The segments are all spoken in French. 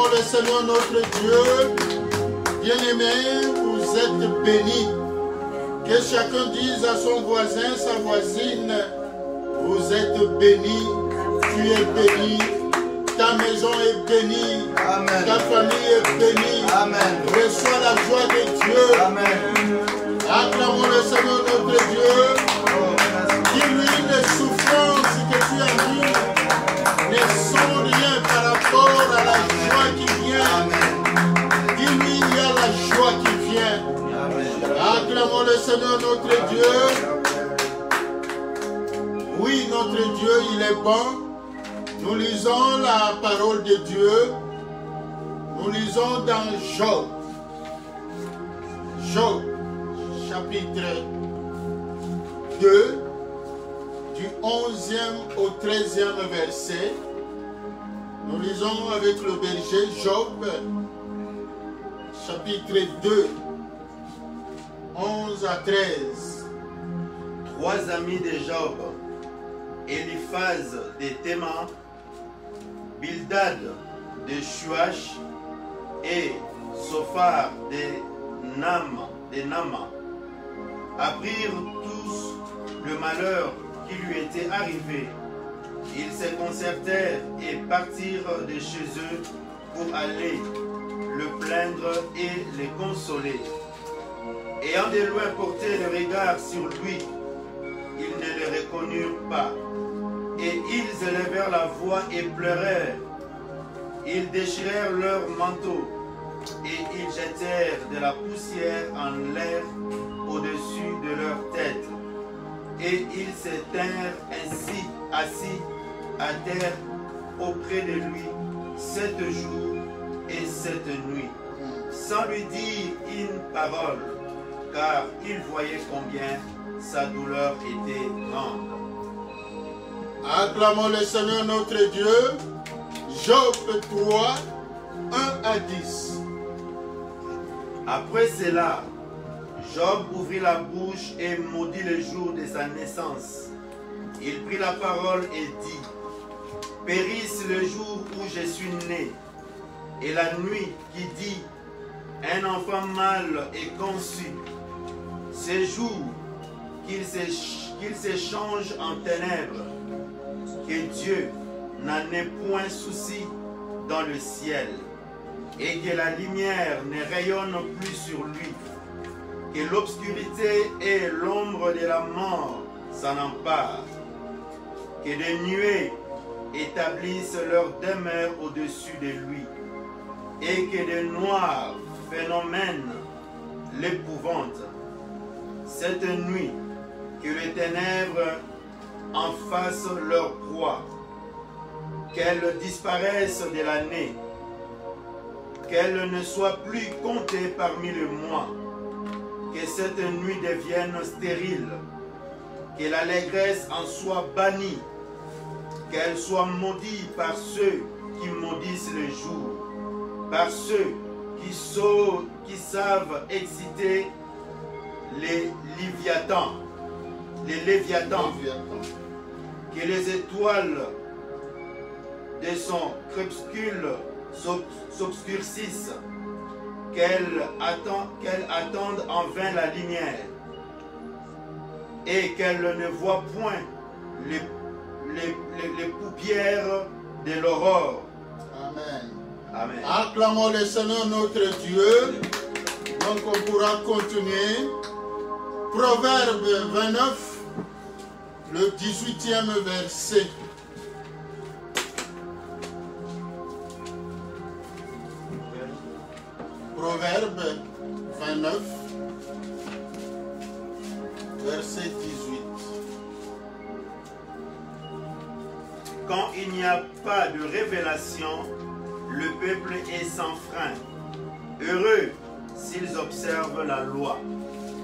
Acclamons le Seigneur notre Dieu. Bien-aimés, vous êtes bénis. Que chacun dise à son voisin, sa voisine, vous êtes bénis, tu es béni, ta maison est bénie, amen. Ta famille est bénie, amen. Reçois la joie de Dieu. Amen. Acclamons le Seigneur notre Dieu. Dis-lui, les souffrances que tu as vues ne sont rien par rapport à la joie qui vient. Dis-lui, il y a la joie qui vient. Acclamons le Seigneur notre Dieu. Oui, notre Dieu, il est bon. Nous lisons la parole de Dieu. Nous lisons dans Job. Job, chapitre 2, du 11e au 13e verset. Nous lisons avec le berger Job, chapitre 2, 11 à 13. Trois amis de Job, Eliphaz de Théman, Bildad de Shuach et Sophar de Nama, apprirent tous le malheur qui lui était arrivé. Ils se concertèrent et partirent de chez eux pour aller le plaindre et le consoler. Ayant de loin porté le regard sur lui, ils ne le reconnurent pas. Et ils élevèrent la voix et pleurèrent. Ils déchirèrent leurs manteaux et ils jetèrent de la poussière en l'air au-dessus de leur tête. Et ils se tinrent ainsi assis à terre auprès de lui 7 jours et 7 nuits, sans lui dire une parole, car ils voyaient combien sa douleur était grande. Acclamons le Seigneur notre Dieu. Job 3, 1 à 10. Après cela, Job ouvrit la bouche et maudit le jour de sa naissance. Il prit la parole et dit: périsse le jour où je suis né, et la nuit qui dit: un enfant mâle est conçu. Ce jour qu'il s'échange en ténèbres, que Dieu n'en ait point souci dans le ciel, et que la lumière ne rayonne plus sur lui, que l'obscurité et l'ombre de la mort s'en emparent, que des nuées établissent leur demeure au-dessus de lui, et que de noirs phénomènes l'épouvantent. Cette nuit, que les ténèbres en fassent leur proie, qu'elles disparaissent de l'année, qu'elles ne soient plus comptées parmi les mois, que cette nuit devienne stérile, que l'allégresse en soit bannie, qu'elle soit maudite par ceux qui maudissent le jour, par ceux qui savent exciter les léviathans, que les étoiles de son crépuscule s'obscurcissent, qu'elles attendent en vain la lumière, et qu'elles ne voient point les paupières de l'aurore. Amen. Amen. Acclamons le Seigneur notre Dieu. Donc on pourra continuer. Proverbe 29, le 18e verset. Proverbe 29, verset 18. Quand il n'y a pas de révélation, le peuple est sans frein. Heureux s'ils observent la loi.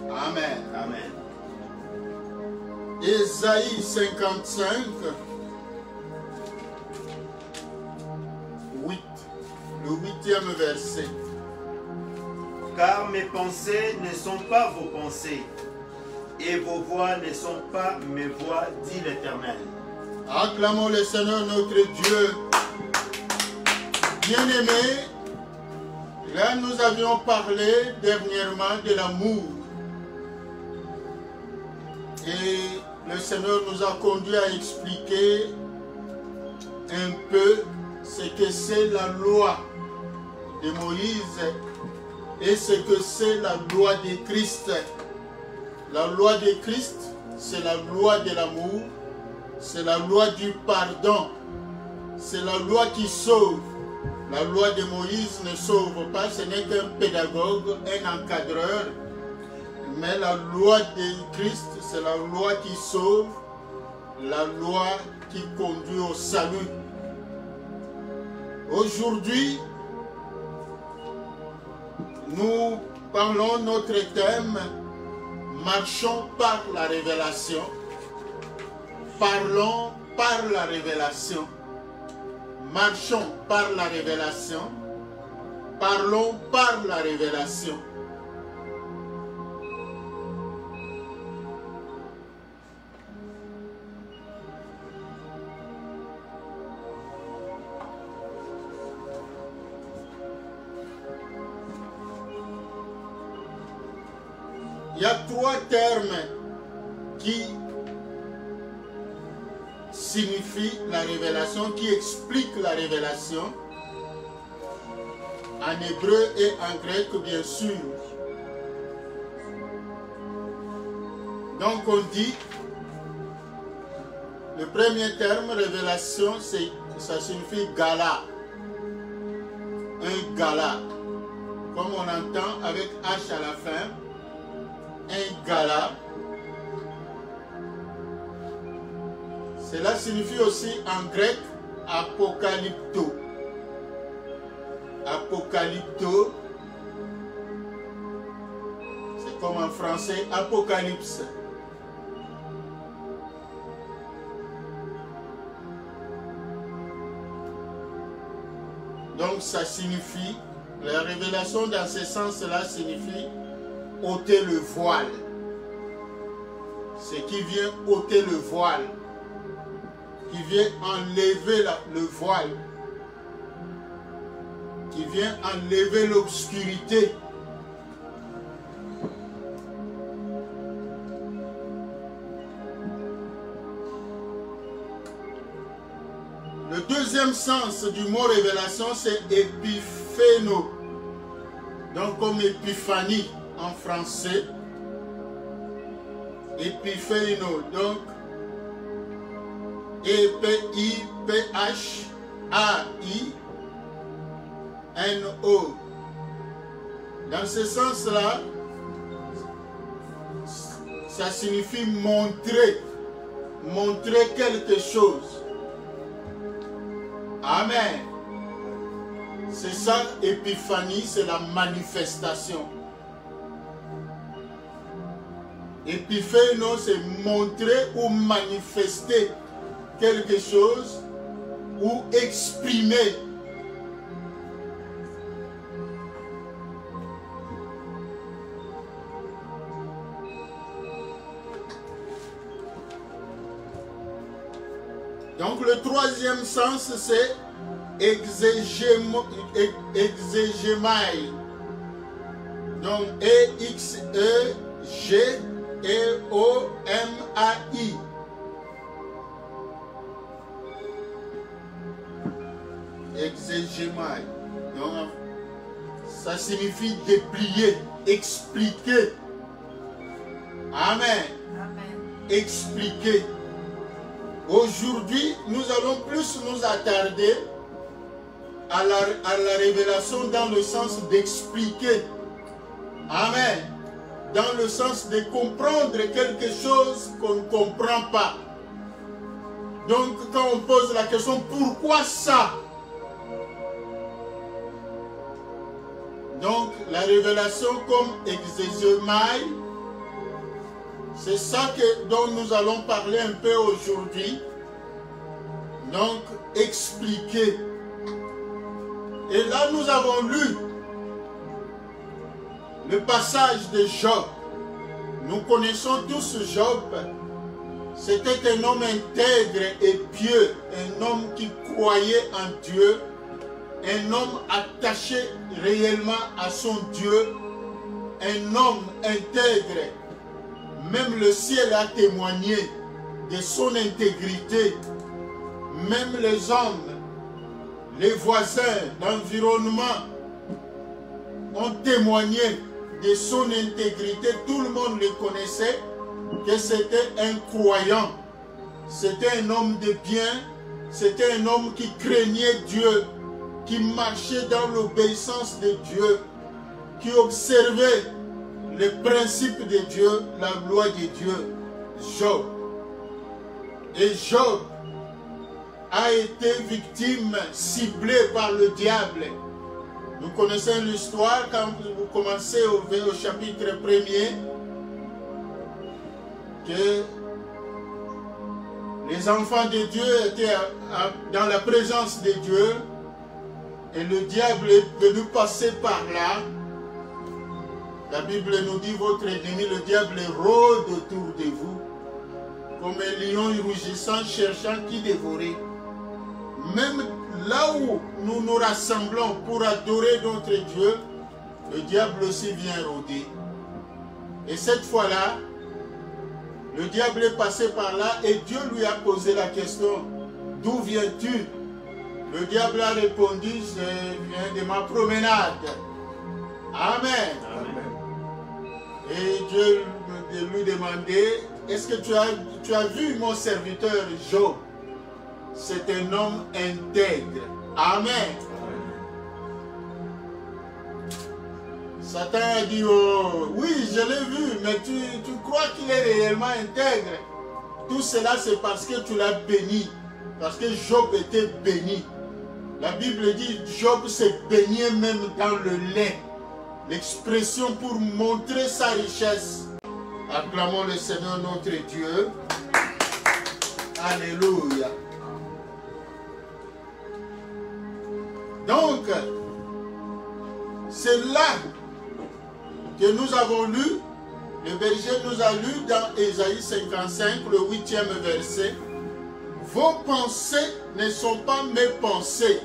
Amen. Amen. Ésaïe 55, 8. Le 8e verset. Car mes pensées ne sont pas vos pensées, et vos voix ne sont pas mes voix, dit l'Éternel. Acclamons le Seigneur notre Dieu. Bien-aimés, Là, nous avions parlé dernièrement de l'amour. Et le Seigneur nous a conduit à expliquer un peu ce que c'est la loi de Moïse et ce que c'est la loi de Christ. La loi de Christ, c'est la loi de l'amour, c'est la loi du pardon, c'est la loi qui sauve. La loi de Moïse ne sauve pas, ce n'est qu'un pédagogue, un encadreur. Mais la loi de Christ, c'est la loi qui sauve, la loi qui conduit au salut. Aujourd'hui, nous parlons notre thème, marchons par la révélation. Parlons par la révélation. Marchons par la révélation. Parlons par la révélation. Il y a trois termes qui signifient la révélation, qui expliquent la révélation, en hébreu et en grec bien sûr. Donc on dit, le premier terme, révélation, ça signifie gala. Un gala, comme on entend avec H à la fin. Un gala. Cela signifie aussi en grec apocalypto. Apocalypto, c'est comme en français apocalypse. Donc ça signifie, la révélation dans ce sens-là signifie ôter le voile. Ce qui vient ôter le voile, qui vient enlever le voile, qui vient enlever l'obscurité. Le deuxième sens du mot révélation, c'est épiphéno. Donc comme épiphanie en français, épiphéno, donc E-P-H-A-I-N-O. Dans ce sens-là, ça signifie montrer, montrer quelque chose. Amen. C'est ça, épiphanie, c'est la manifestation. Épiphéno, c'est montrer ou manifester quelque chose ou exprimer. Donc le troisième sens, c'est exégémai. Donc E-X-E-G-E-O-M-A-I. Exégémai. Donc ça signifie déplier, expliquer. Amen. Amen. Expliquer. Aujourd'hui, nous allons plus nous attarder à la révélation dans le sens d'expliquer. Amen. Dans le sens de comprendre quelque chose qu'on ne comprend pas. Donc, quand on pose la question, pourquoi ça? Donc, la révélation comme exégémai, c'est ça dont nous allons parler un peu aujourd'hui. Donc, expliquer. Et là, nous avons lu le passage de Job. Nous connaissons tous Job. C'était un homme intègre et pieux, un homme qui croyait en Dieu, un homme attaché réellement à son Dieu, un homme intègre. Même le ciel a témoigné de son intégrité. Même les hommes, les voisins, l'environnement ont témoigné de son intégrité. Tout le monde le connaissait, que c'était un croyant. C'était un homme de bien. C'était un homme qui craignait Dieu, qui marchait dans l'obéissance de Dieu, qui observait les principes de Dieu, la loi de Dieu. Job. Et Job a été victime, ciblée par le diable. Nous connaissons l'histoire quand vous commencez au chapitre 1er, que les enfants de Dieu étaient dans la présence de Dieu et le diable est venu passer par là. La Bible nous dit, votre ennemi, le diable, rôde autour de vous comme un lion rugissant, cherchant qui dévorer. Même là où nous nous rassemblons pour adorer notre Dieu, le diable aussi vient rôder. Et cette fois-là, le diable est passé par là et Dieu lui a posé la question, d'où viens-tu? Le diable a répondu, je viens de ma promenade. Amen. Amen. Et Dieu lui demandait, est-ce que tu as vu mon serviteur Job? C'est un homme intègre. Amen. Satan a dit, oh, oui, je l'ai vu, mais tu crois qu'il est réellement intègre? Tout cela, c'est parce que tu l'as béni. Parce que Job était béni. La Bible dit, Job s'est baigné même dans le lait. L'expression pour montrer sa richesse. Acclamons le Seigneur notre Dieu. Alléluia. Donc, c'est là que nous avons lu, le berger nous a lu dans Ésaïe 55, le 8e verset. Vos pensées ne sont pas mes pensées.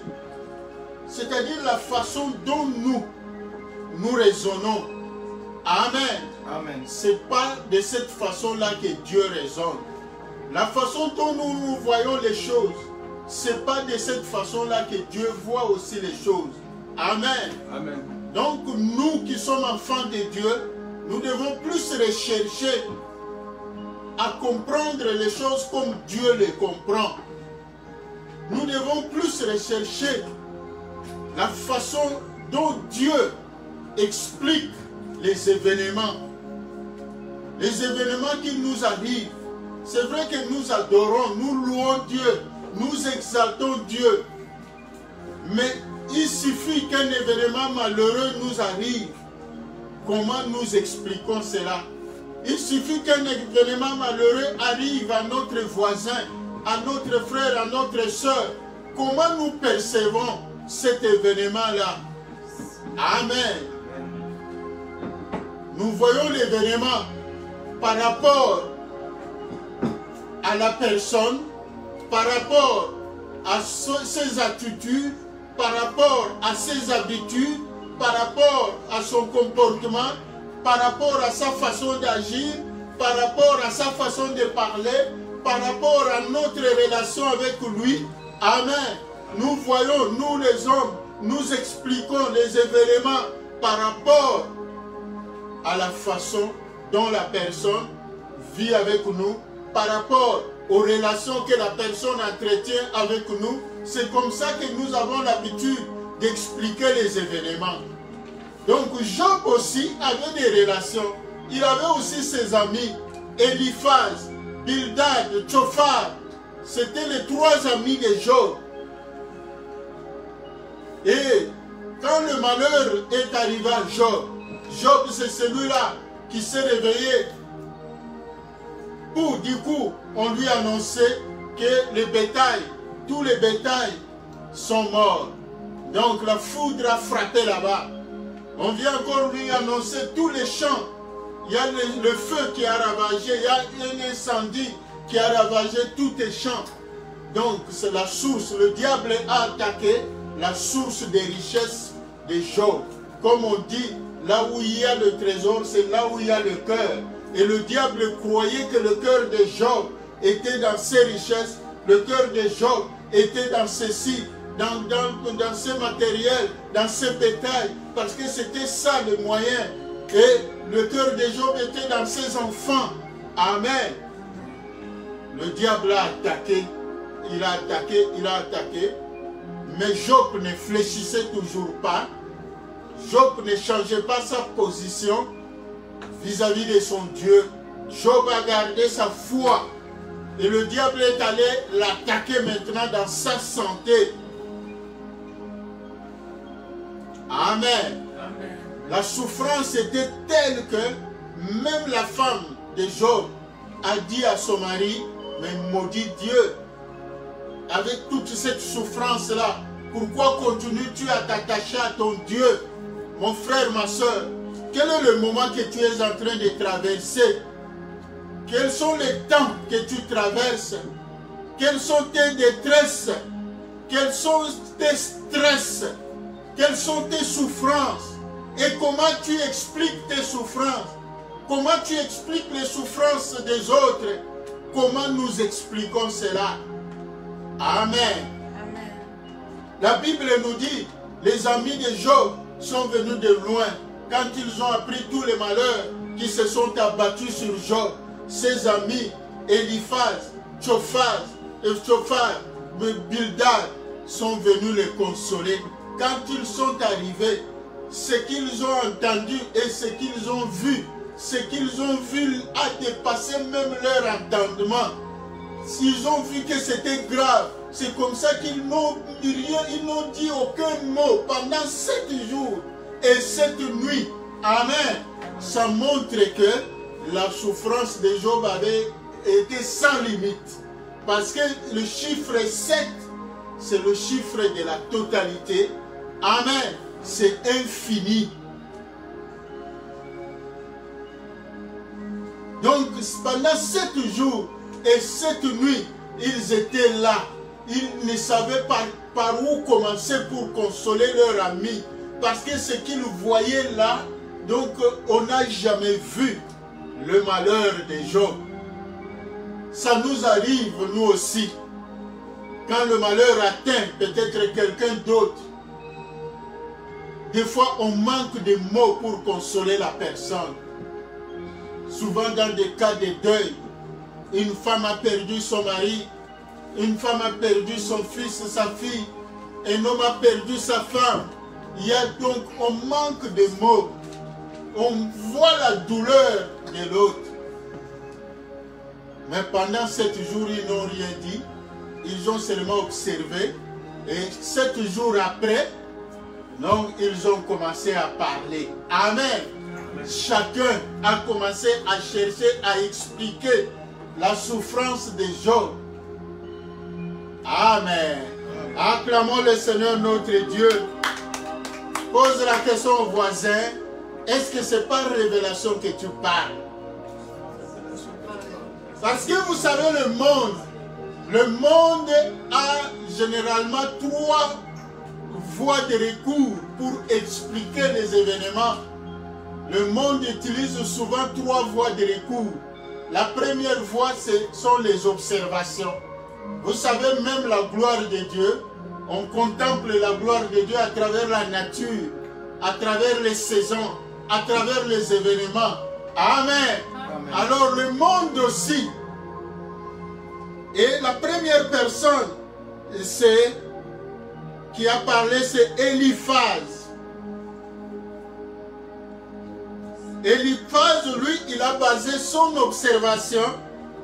C'est-à-dire la façon dont nous raisonnons. Amen. Amen. Ce n'est pas de cette façon-là que Dieu raisonne. La façon dont nous voyons les choses, ce n'est pas de cette façon-là que Dieu voit aussi les choses. Amen. Amen. Donc nous qui sommes enfants de Dieu, nous devons plus rechercher à comprendre les choses comme Dieu les comprend. Nous devons plus rechercher la façon dont Dieu explique les événements. Les événements qui nous arrivent. C'est vrai que nous adorons, nous louons Dieu, nous exaltons Dieu. Mais il suffit qu'un événement malheureux nous arrive. Comment nous expliquons cela? Il suffit qu'un événement malheureux arrive à notre voisin, à notre frère, à notre soeur. Comment nous percevons cet événement-là? Amen. Nous voyons l'événement par rapport à la personne, par rapport à ses attitudes, par rapport à ses habitudes, par rapport à son comportement, par rapport à sa façon d'agir, par rapport à sa façon de parler, par rapport à notre relation avec lui. Amen. Nous voyons, nous les hommes, nous expliquons les événements par rapport à la façon dont la personne vit avec nous, par rapport aux relations que la personne entretient avec nous. C'est comme ça que nous avons l'habitude d'expliquer les événements. Donc Job aussi avait des relations. Il avait aussi ses amis, Eliphaz, Bildad, Tsophar. C'était les trois amis de Job. Et quand le malheur est arrivé à Job, Job c'est celui-là qui s'est réveillé. Pour du coup, on lui annonçait que les bétails, tous les bétails sont morts. Donc la foudre a frappé là-bas. On vient encore lui annoncer tous les champs. Il y a le feu qui a ravagé, il y a un incendie qui a ravagé tous les champs. Donc c'est la source. Le diable a attaqué la source des richesses de Job. Comme on dit, là où il y a le trésor, c'est là où il y a le cœur. Et le diable croyait que le cœur de Job était dans ses richesses, le cœur de Job était dans ceci, dans ses matériels, dans ses bétails, parce que c'était ça le moyen. Et le cœur de Job était dans ses enfants. Amen. Le diable a attaqué, il a attaqué, mais Job ne fléchissait toujours pas. Job ne changeait pas sa position vis-à-vis de son Dieu. Job a gardé sa foi. Et le diable est allé l'attaquer maintenant dans sa santé. Amen. Amen. La souffrance était telle que même la femme de Job a dit à son mari, mais maudit Dieu, avec toute cette souffrance-là, pourquoi continues-tu à t'attacher à ton Dieu? Mon frère, ma soeur, quel est le moment que tu es en train de traverser? Quels sont les temps que tu traverses? Quelles sont tes détresses? Quels sont tes stress? Quelles sont tes souffrances? Et comment tu expliques tes souffrances? Comment tu expliques les souffrances des autres? Comment nous expliquons cela? Amen. Amen. La Bible nous dit, les amis de Job sont venus de loin quand ils ont appris tous les malheurs qui se sont abattus sur Job. Ses amis, Eliphaz, Tsophar, Bildad, sont venus les consoler. Quand ils sont arrivés, ce qu'ils ont entendu et ce qu'ils ont vu a dépassé même leur entendement. Ils ont vu que c'était grave. C'est comme ça qu'ils n'ont dit aucun mot pendant 7 jours et 7 nuits. Amen. Ça montre que la souffrance de Job avait été sans limite. Parce que le chiffre 7, c'est le chiffre de la totalité. Amen. C'est infini. Donc, pendant 7 jours et 7 nuits, ils étaient là. Ils ne savaient pas par où commencer pour consoler leur ami. Parce que ce qu'ils voyaient là, donc on n'a jamais vu le malheur de Job. Ça nous arrive, nous aussi. Quand le malheur atteint peut-être quelqu'un d'autre, des fois on manque de mots pour consoler la personne. Souvent dans des cas de deuil, une femme a perdu son mari, une femme a perdu son fils, sa fille, un homme a perdu sa femme. Il y a donc, on manque de mots. On voit la douleur de l'autre. Mais pendant 7 jours, ils n'ont rien dit. Ils ont seulement observé. Et 7 jours après, donc, ils ont commencé à parler. Amen. Chacun a commencé à chercher à expliquer la souffrance de Job. Amen. Acclamons le Seigneur notre Dieu. Pose la question au voisin. Est-ce que c'est par révélation que tu parles? Parce que vous savez, le monde a généralement 3 voies de recours pour expliquer les événements. Le monde utilise souvent 3 voies de recours. La première voie, ce sont les observations. Vous savez, même la gloire de Dieu, on contemple la gloire de Dieu à travers la nature, à travers les saisons, à travers les événements. Amen. Amen. Alors le monde aussi. Et la première personne qui a parlé, c'est Eliphaz. Eliphaz, lui, il a basé son observation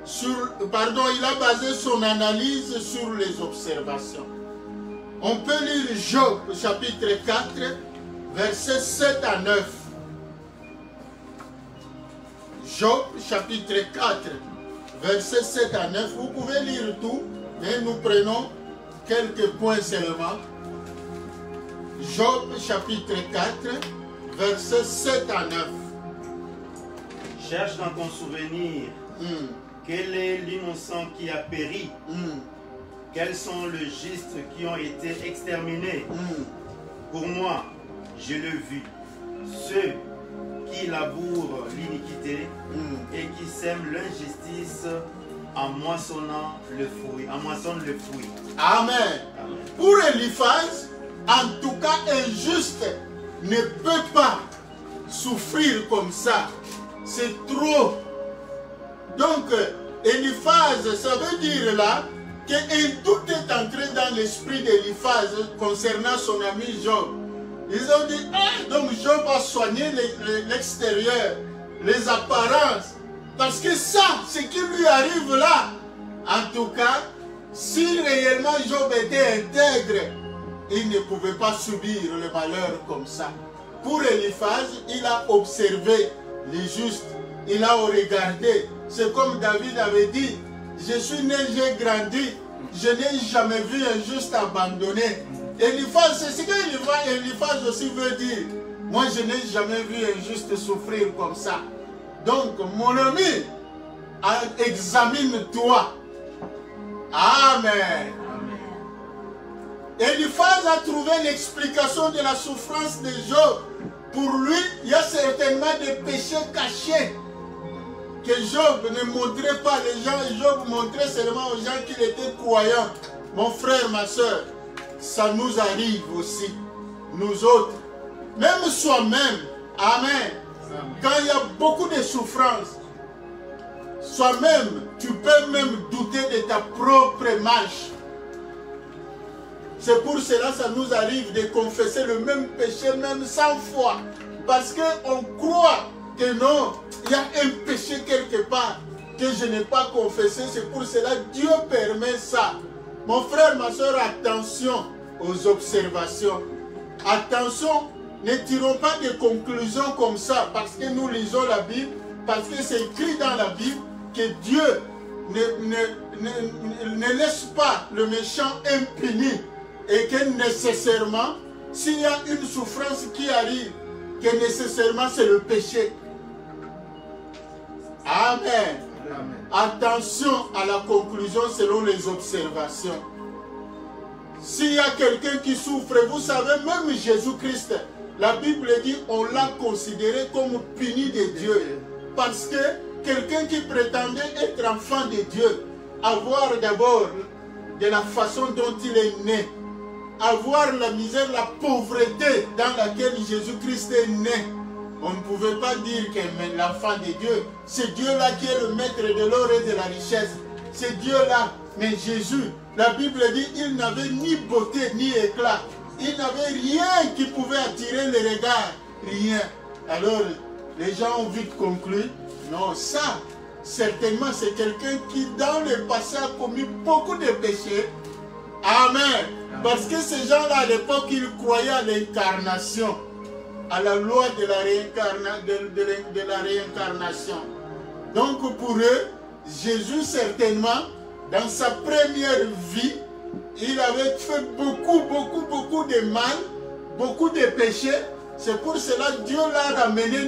il a basé son analyse sur les observations. On peut lire Job, chapitre 4, versets 7 à 9. Job, chapitre 4, versets 7 à 9. Vous pouvez lire tout, mais nous prenons quelques points seulement. Job, chapitre 4, versets 7 à 9. Cherche dans ton souvenir quel est l'innocent qui a péri. quels sont les justes qui ont été exterminés? Pour moi, je l'ai vu. Ceux qui labourent l'iniquité et qui sèment l'injustice en moissonnant le fruit. Amen. Amen. Pour Eliphaz, en tout cas, un juste ne peut pas souffrir comme ça. C'est trop. Donc, Eliphaz, ça veut dire là que tout est entré dans l'esprit d'Eliphaz concernant son ami Job. Ils ont dit, ah, donc Job a soigné l'extérieur, les apparences. Parce que ça, ce qui lui arrive là, en tout cas, si réellement Job était intègre, il ne pouvait pas subir le malheur comme ça. Pour Eliphaz, il a observé les justes, il a regardé. C'est comme David avait dit, je suis né, j'ai grandi, je n'ai jamais vu un juste abandonné. Eliphaz, c'est ce que Eliphaz aussi veut dire. Moi, je n'ai jamais vu un juste souffrir comme ça. Donc, mon ami, examine-toi. Amen. Eliphaz a trouvé l'explication de la souffrance de Job. Pour lui, il y a certainement des péchés cachés que Job ne montrait pas. Les gens, Job montrait seulement aux gens qu'il était croyant. Mon frère, ma soeur, ça nous arrive aussi, nous autres. Même soi-même, amen. Quand il y a beaucoup de souffrances, soi-même, tu peux même douter de ta propre marche. C'est pour cela que ça nous arrive de confesser le même péché, même 100 fois. Parce qu'on croit que non, il y a un péché quelque part que je n'ai pas confessé. C'est pour cela que Dieu permet ça. Mon frère, ma soeur, attention aux observations. Attention, ne tirons pas de conclusions comme ça parce que nous lisons la Bible, parce que c'est écrit dans la Bible que Dieu ne laisse pas le méchant impuni et que nécessairement, s'il y a une souffrance qui arrive, que nécessairement c'est le péché. Amen. Amen. Attention à la conclusion selon les observations. S'il y a quelqu'un qui souffre, vous savez, même Jésus-Christ, la Bible dit, on l'a considéré comme puni de Dieu. Parce que quelqu'un qui prétendait être enfant de Dieu, avoir d'abord de la façon dont il est né, avoir la misère, la pauvreté dans laquelle Jésus-Christ est né, on ne pouvait pas dire que l'enfant de Dieu, c'est Dieu-là qui est le maître de l'or et de la richesse. C'est Dieu-là. Mais Jésus, la Bible dit, il n'avait ni beauté ni éclat. Il n'avait rien qui pouvait attirer le regard. Rien. Alors, les gens ont vite conclu, non, ça, certainement, c'est quelqu'un qui, dans le passé, a commis beaucoup de péchés. Amen. Parce que ces gens-là, à l'époque, ils croyaient à l'incarnation, à la loi de la réincarnation. Donc, pour eux, Jésus, certainement, dans sa première vie, il avait fait beaucoup de mal, beaucoup de péchés. C'est pour cela que Dieu l'a ramené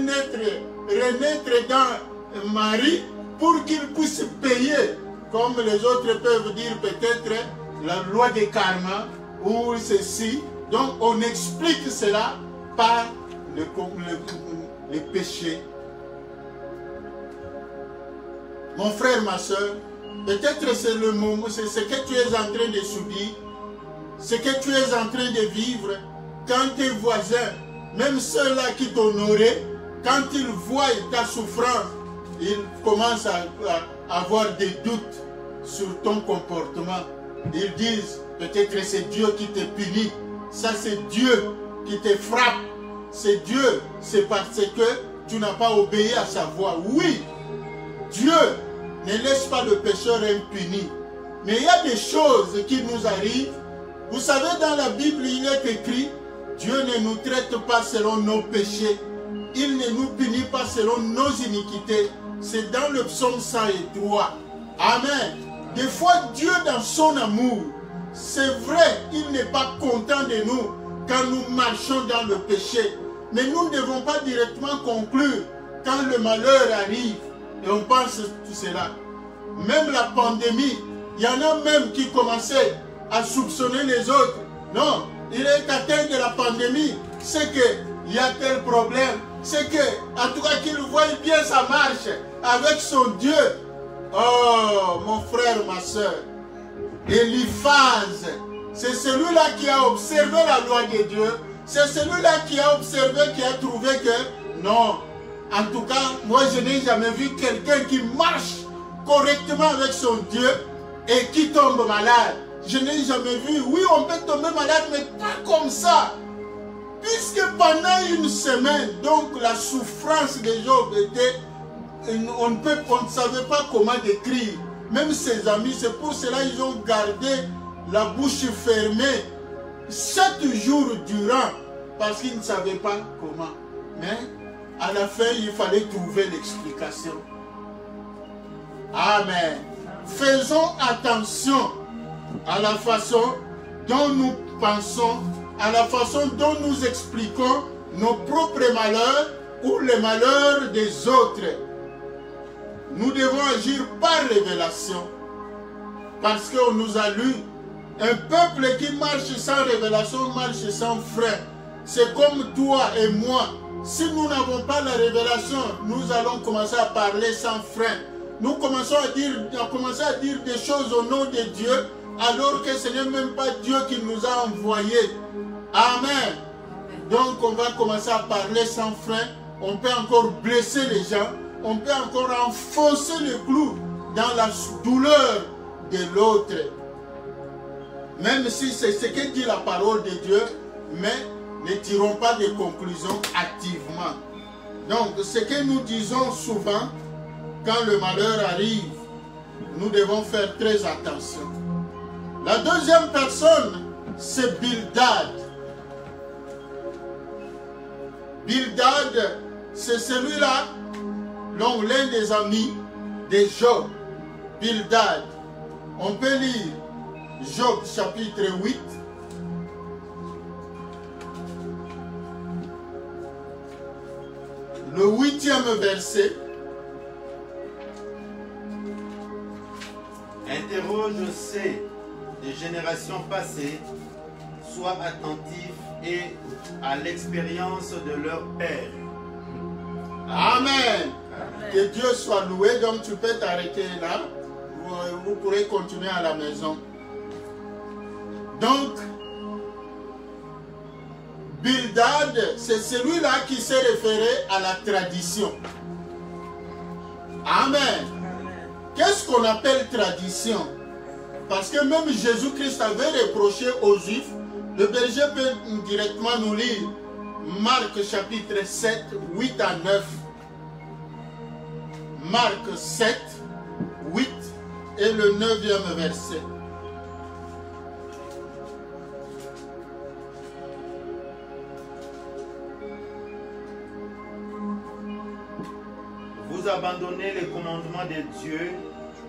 renaître dans Marie pour qu'il puisse payer, comme les autres peuvent dire peut-être, la loi des karma ou ceci. Donc on explique cela par le péché. Mon frère, ma soeur, peut-être c'est le moment, c'est ce que tu es en train de subir, ce que tu es en train de vivre, quand tes voisins, même ceux-là qui t'honoraient, quand ils voient ta souffrance, ils commencent à avoir des doutes sur ton comportement. Ils disent, peut-être c'est Dieu qui te punit, ça c'est Dieu qui te frappe, c'est Dieu, c'est parce que tu n'as pas obéi à sa voix. Oui, Dieu ne laisse pas le pécheur impuni. Mais il y a des choses qui nous arrivent. Vous savez, dans la Bible, il est écrit, Dieu ne nous traite pas selon nos péchés. Il ne nous punit pas selon nos iniquités. C'est dans le psaume 103. Amen. Des fois, Dieu, dans son amour, c'est vrai, il n'est pas content de nous quand nous marchons dans le péché. Mais nous ne devons pas directement conclure quand le malheur arrive. Et on pense tout cela. Même la pandémie, Il y en a même qui commençaient à soupçonner les autres. Non, il est atteint de la pandémie. C'est qu'il y a tel problème. C'est que, en tout cas, qu'il voit bien sa marche avec son Dieu. Oh, mon frère, ma soeur. Eliphaz, c'est celui-là qui a observé la loi de Dieu. C'est celui-là qui a observé, qui a trouvé que, non, en tout cas, moi je n'ai jamais vu quelqu'un qui marche correctement avec son Dieu et qui tombe malade. Je n'ai jamais vu. Oui, on peut tomber malade, mais pas comme ça. Puisque pendant une semaine, donc la souffrance de Job était, on ne savait pas comment décrire. Même ses amis, c'est pour cela qu'ils ont gardé la bouche fermée 7 jours durant, parce qu'ils ne savaient pas comment. Mais à la fin, il fallait trouver l'explication. Amen. Faisons attention à la façon dont nous pensons, à la façon dont nous expliquons nos propres malheurs ou les malheurs des autres. Nous devons agir par révélation. Parce qu'on nous a lu, un peuple qui marche sans révélation marche sans frein. C'est comme toi et moi. Si nous n'avons pas la révélation, nous allons commencer à parler sans frein. Nous commençons à dire des choses au nom de Dieu, alors que ce n'est même pas Dieu qui nous a envoyés. Amen. Donc on va commencer à parler sans frein. On peut encore blesser les gens. On peut encore enfoncer le clou dans la douleur de l'autre. Même si c'est ce que dit la parole de Dieu, mais ne tirons pas de conclusions activement. Donc, ce que nous disons souvent, quand le malheur arrive, nous devons faire très attention. La deuxième personne, c'est Bildad. Bildad, c'est celui-là, l'un des amis de Job. Bildad. On peut lire Job chapitre 8. Le 8e verset. Interroge ceux des générations passées, sois attentif et à l'expérience de leur père. Amen. Que Dieu soit loué. Donc tu peux t'arrêter là. Vous pourrez continuer à la maison. Donc, Bildad, c'est celui-là qui s'est référé à la tradition. Amen. Qu'est-ce qu'on appelle tradition? Parce que même Jésus-Christ avait reproché aux Juifs. Le berger peut directement nous lire Marc chapitre 7, 8 à 9. Marc 7, 8 et le 9e verset. Vous abandonnez les commandements de Dieu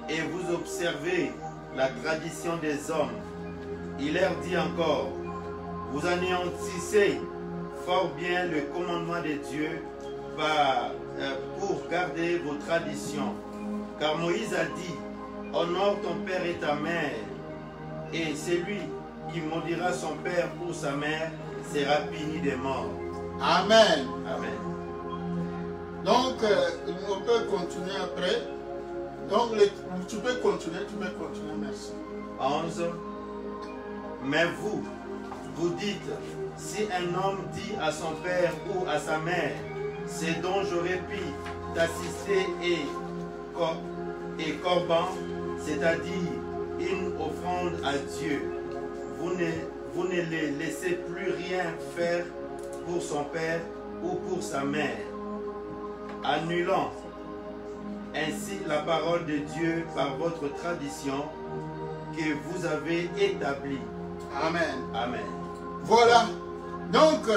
et vous observez la tradition des hommes. Il leur dit encore, vous anéantissez fort bien le commandement de Dieu pour garder vos traditions. Car Moïse a dit, honore ton père et ta mère, et celui qui maudira son père ou sa mère sera puni de mort. Amen. Amen. Donc, on peut continuer après. Donc, tu peux continuer, merci. 11. Mais vous, vous dites, si un homme dit à son père ou à sa mère, c'est dont j'aurais pu t'assister et corban, c'est-à-dire une offrande à Dieu, vous ne les laissez plus rien faire pour son père ou pour sa mère, annulant ainsi la parole de Dieu par votre tradition que vous avez établie. Amen. Amen. Voilà. Donc,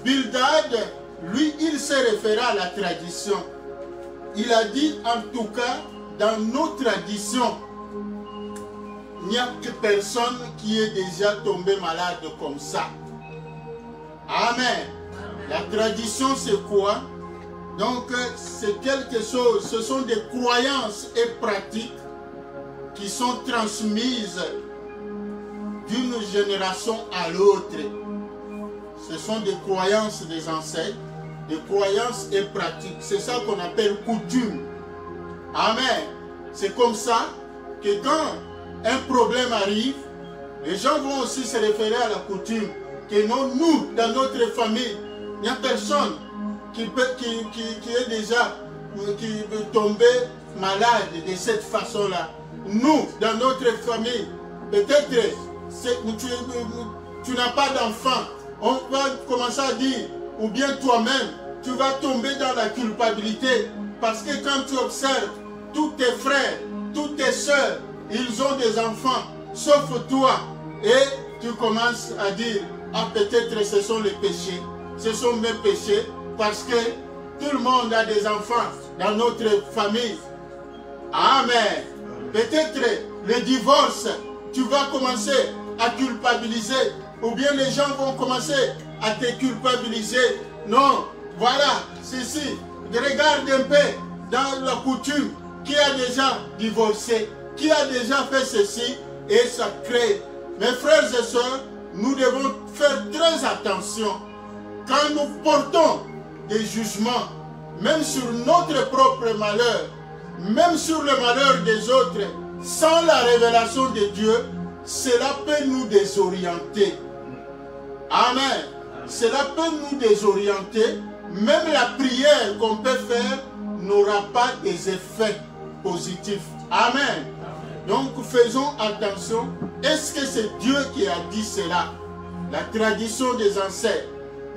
Bildad, lui, il s'est référé à la tradition. Il a dit, en tout cas, dans nos traditions, il n'y a que personne qui est déjà tombé malade comme ça. Amen. La tradition, c'est quoi? Donc, c'est quelque chose, ce sont des croyances et pratiques qui sont transmises d'une génération à l'autre. Ce sont des croyances des ancêtres, des croyances et pratiques. C'est ça qu'on appelle coutume. Amen. C'est comme ça que quand un problème arrive, les gens vont aussi se référer à la coutume. Que non, nous, dans notre famille, il n'y a personne qui est déjà tombé malade de cette façon-là. Nous, dans notre famille, peut-être tu n'as pas d'enfant. On va commencer à dire, ou bien toi-même, tu vas tomber dans la culpabilité. Parce que quand tu observes, tous tes frères, toutes tes soeurs, ils ont des enfants, sauf toi. Et tu commences à dire, ah peut-être ce sont les péchés. Ce sont mes péchés parce que tout le monde a des enfants dans notre famille. Amen. Peut-être le divorce, tu vas commencer à culpabiliser. Ou bien les gens vont commencer à te culpabiliser. Non, voilà, ceci. Regarde un peu dans la coutume qui a déjà divorcé, qui a déjà fait ceci, et ça crée. Mes frères et sœurs, nous devons faire très attention quand nous portons des jugements, même sur notre propre malheur, même sur le malheur des autres, sans la révélation de Dieu, cela peut nous désorienter. Amen. Cela peut nous désorienter. Même la prière qu'on peut faire n'aura pas des effets positifs. Amen. Donc faisons attention. Est-ce que c'est Dieu qui a dit cela? La tradition des ancêtres.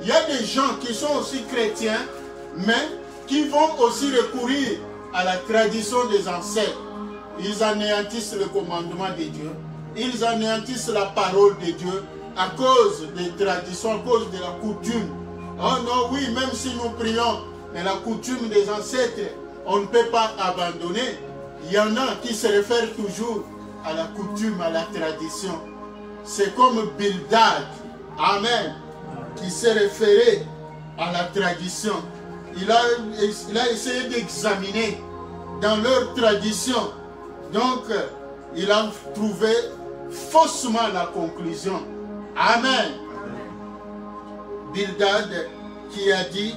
Il y a des gens qui sont aussi chrétiens, mais qui vont aussi recourir à la tradition des ancêtres. Ils anéantissent le commandement de Dieu. Ils anéantissent la parole de Dieu à cause des traditions, à cause de la coutume. Oh non, oui, même si nous prions, mais la coutume des ancêtres, on ne peut pas abandonner. Il y en a qui se réfèrent toujours à la coutume, à la tradition. C'est comme Bildad, Amen, qui s'est référé à la tradition. Il a essayé d'examiner dans leur tradition. Donc, il a trouvé faussement la conclusion. Amen. Bildad qui a dit,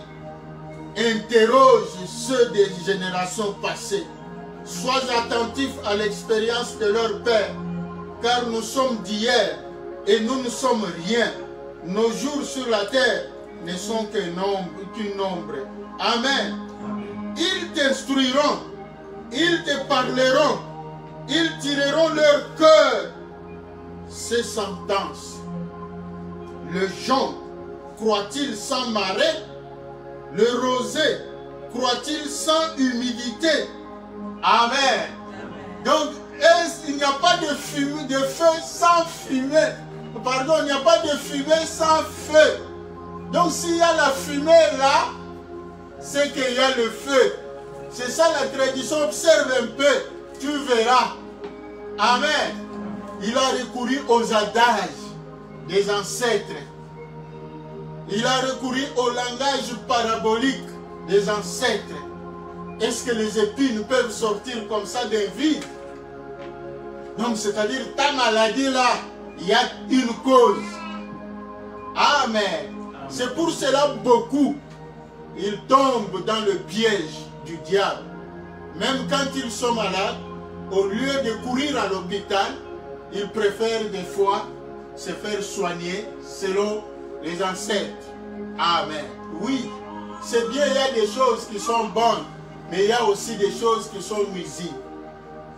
interroge ceux des générations passées. Sois attentif à l'expérience de leur père, car nous sommes d'hier et nous ne sommes rien. Nos jours sur la terre ne sont qu'une ombre. Amen. Ils t'instruiront, ils te parleront, ils tireront leur cœur. Ces sentences. Le jonc croît-il sans marée? Le rosé croît-il sans humidité? Amen. Donc, il n'y a pas de fumée, de feu sans fumée. Pardon, il n'y a pas de fumée sans feu. Donc, s'il y a la fumée là, c'est qu'il y a le feu. C'est ça la tradition. Observe un peu, tu verras. Amen. Il a recouru aux adages des ancêtres. Il a recouru au langage parabolique des ancêtres. Est-ce que les épines peuvent sortir comme ça d'un vide? Donc, c'est-à-dire, ta maladie là, il y a une cause. Amen. C'est pour cela beaucoup, ils tombent dans le piège du diable. Même quand ils sont malades, au lieu de courir à l'hôpital, ils préfèrent des fois se faire soigner selon les ancêtres. Amen. Oui, c'est bien, il y a des choses qui sont bonnes, mais il y a aussi des choses qui sont nuisibles.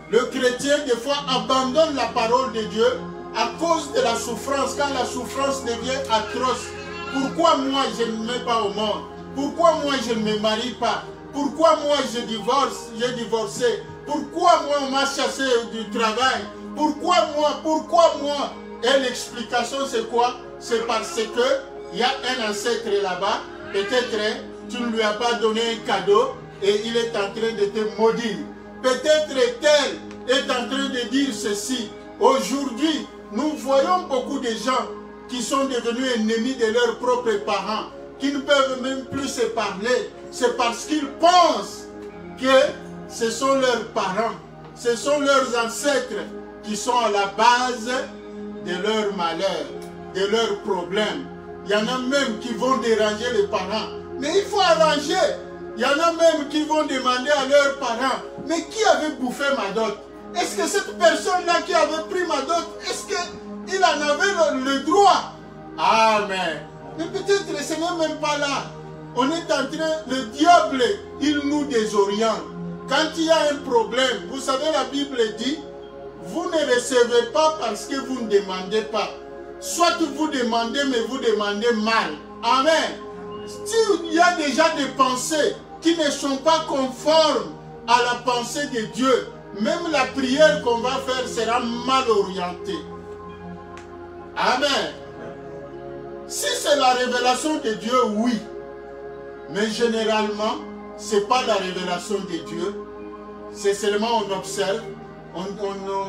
Le chrétien, des fois, abandonne la parole de Dieu à cause de la souffrance. Quand la souffrance devient atroce, pourquoi moi je ne me mets pas au monde? Pourquoi moi je ne me marie pas? Pourquoi moi j'ai divorcé? Pourquoi moi on m'a chassé du travail? Pourquoi moi? Et l'explication c'est quoi? C'est parce que il y a un ancêtre là-bas, peut-être tu ne lui as pas donné un cadeau et il est en train de te maudire. Peut-être tel est en train de dire ceci. Aujourd'hui, nous voyons beaucoup de gens qui sont devenus ennemis de leurs propres parents, qui ne peuvent même plus se parler. C'est parce qu'ils pensent que ce sont leurs parents ce sont leurs ancêtres qui sont à la base de leur malheur, de leurs problèmes. Il y en a même qui vont déranger les parents. Mais il faut arranger. Il y en a même qui vont demander à leurs parents, mais qui avait bouffé ma dot? Est-ce que cette personne-là qui avait pris ma dot, est-ce qu'il en avait le droit? Amen. Mais peut-être ce n'est même pas là. On est en train, le diable, il nous désoriente. Quand il y a un problème, vous savez, la Bible dit, vous ne recevez pas parce que vous ne demandez pas. Soit vous demandez, mais vous demandez mal. Amen. S'il y a déjà des pensées qui ne sont pas conformes à la pensée de Dieu, même la prière qu'on va faire sera mal orientée. Amen. Si c'est la révélation de Dieu, oui. Mais généralement, ce n'est pas la révélation de Dieu. C'est seulement on observe. On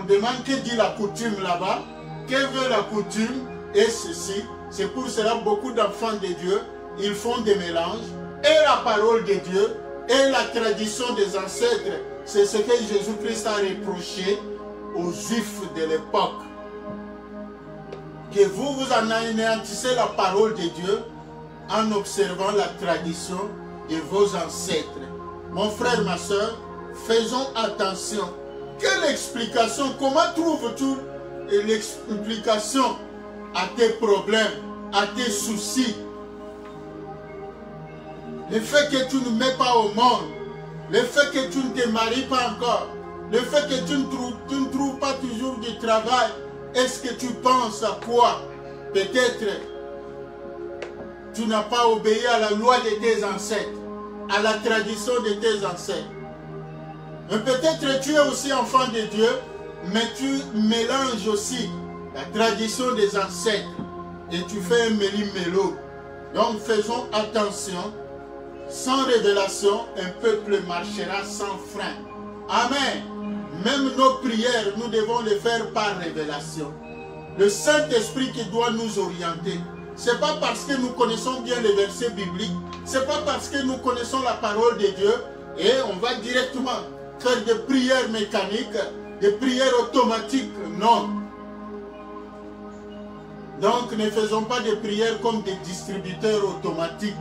demande que dit la coutume là-bas. Que veut la coutume et ceci. C'est pour cela que beaucoup d'enfants de Dieu, ils font des mélanges. Et la parole de Dieu et la tradition des ancêtres, c'est ce que Jésus-Christ a reproché aux Juifs de l'époque. Que vous anéantissez la parole de Dieu en observant la tradition de vos ancêtres. Mon frère, ma soeur, faisons attention. Quelle explication, comment trouves-tu l'explication à tes problèmes, à tes soucis? Le fait que tu ne mets pas au monde, le fait que tu ne te maries pas encore, le fait que tu ne trouves pas toujours du travail, est-ce que tu penses à quoi? Peut-être tu n'as pas obéi à la loi de tes ancêtres, à la tradition de tes ancêtres. Mais peut-être tu es aussi enfant de Dieu, mais tu mélanges aussi la tradition des ancêtres et tu fais un méli-mélo. Donc faisons attention. Sans révélation, un peuple marchera sans frein. Amen. Même nos prières, nous devons les faire par révélation. Le Saint-Esprit qui doit nous orienter. Ce n'est pas parce que nous connaissons bien les versets bibliques, ce n'est pas parce que nous connaissons la parole de Dieu et on va directement faire des prières mécaniques, des prières automatiques. Non. Donc ne faisons pas des prières comme des distributeurs automatiques.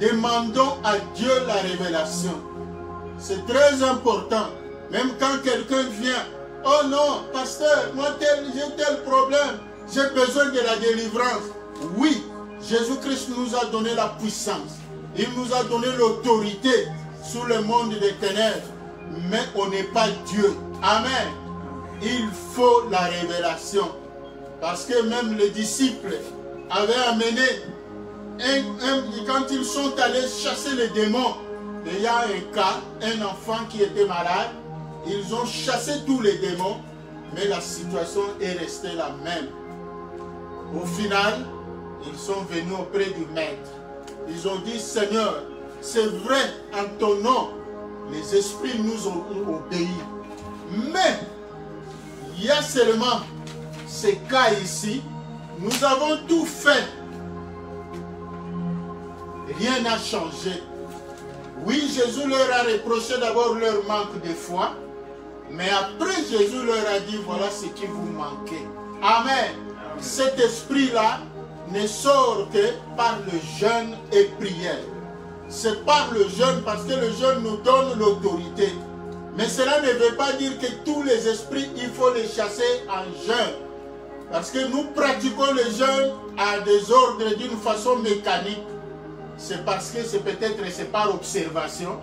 Demandons à Dieu la révélation. C'est très important. Même quand quelqu'un vient, oh non, pasteur, moi j'ai tel problème, j'ai besoin de la délivrance. Oui, Jésus-Christ nous a donné la puissance. Il nous a donné l'autorité sur le monde des ténèbres. Mais on n'est pas Dieu. Amen. Il faut la révélation. Parce que même les disciples avaient amené, quand ils sont allés chasser les démons, il y a un cas, un enfant qui était malade, ils ont chassé tous les démons, mais la situation est restée la même. Au final, ils sont venus auprès du maître. Ils ont dit, Seigneur, c'est vrai, en ton nom, les esprits nous ont obéi. Mais, il y a seulement ces cas ici, nous avons tout fait. Rien n'a changé. Oui, Jésus leur a reproché d'abord leur manque de foi, mais après Jésus leur a dit, voilà ce qui vous manquait. Amen. Cet esprit-là ne sort que par le jeûne et prière. C'est par le jeûne parce que le jeûne nous donne l'autorité. Mais cela ne veut pas dire que tous les esprits, il faut les chasser en jeûne. Parce que nous pratiquons le jeûne à des ordres d'une façon mécanique. C'est parce que c'est peut-être par observation.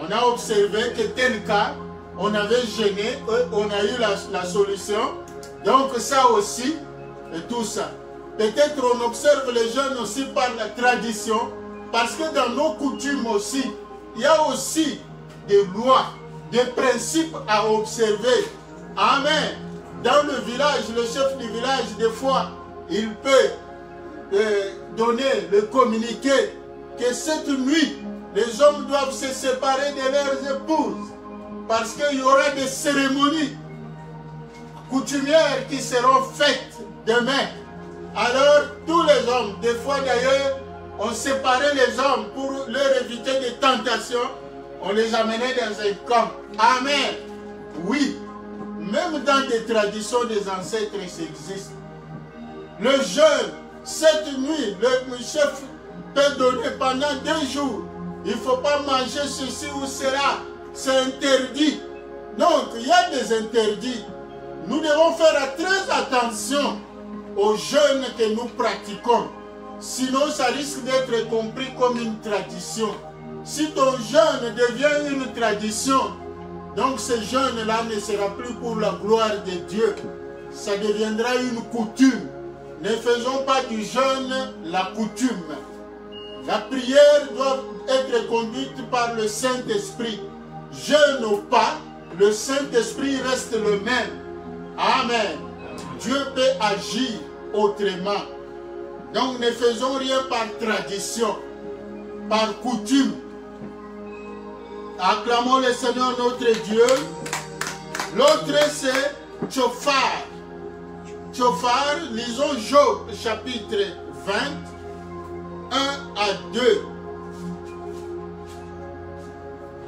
On a observé que tel cas, on avait jeûné, on a eu la solution. Donc ça aussi, et tout ça. Peut-être on observe les jeûnes aussi par la tradition. Parce que dans nos coutumes aussi, il y a aussi des lois, des principes à observer. Amen. Dans le village, le chef du village, des fois, il peut donner le communiqué que cette nuit, les hommes doivent se séparer de leurs épouses. Parce qu'il y aura des cérémonies coutumières qui seront faites demain. Alors, tous les hommes, des fois d'ailleurs, on séparait les hommes pour leur éviter des tentations. On les amenait dans un camp. Amen. Oui, même dans des traditions des ancêtres, ça existe. Le jeûne, cette nuit, le chef peut donner pendant 2 jours. Il ne faut pas manger ceci ou cela. C'est interdit. Donc, il y a des interdits. Nous devons faire très attention aux jeûnes que nous pratiquons. Sinon, ça risque d'être compris comme une tradition. Si ton jeûne devient une tradition, donc ce jeûne-là ne sera plus pour la gloire de Dieu. Ça deviendra une coutume. Ne faisons pas du jeûne la coutume. La prière doit être conduite par le Saint-Esprit. Jeûne ou pas, le Saint-Esprit reste le même. Amen. Dieu peut agir autrement. Donc ne faisons rien par tradition, par coutume. Acclamons le Seigneur notre Dieu. L'autre c'est Tshofar. Tshofar, lisons Job chapitre 20, 1 à 2.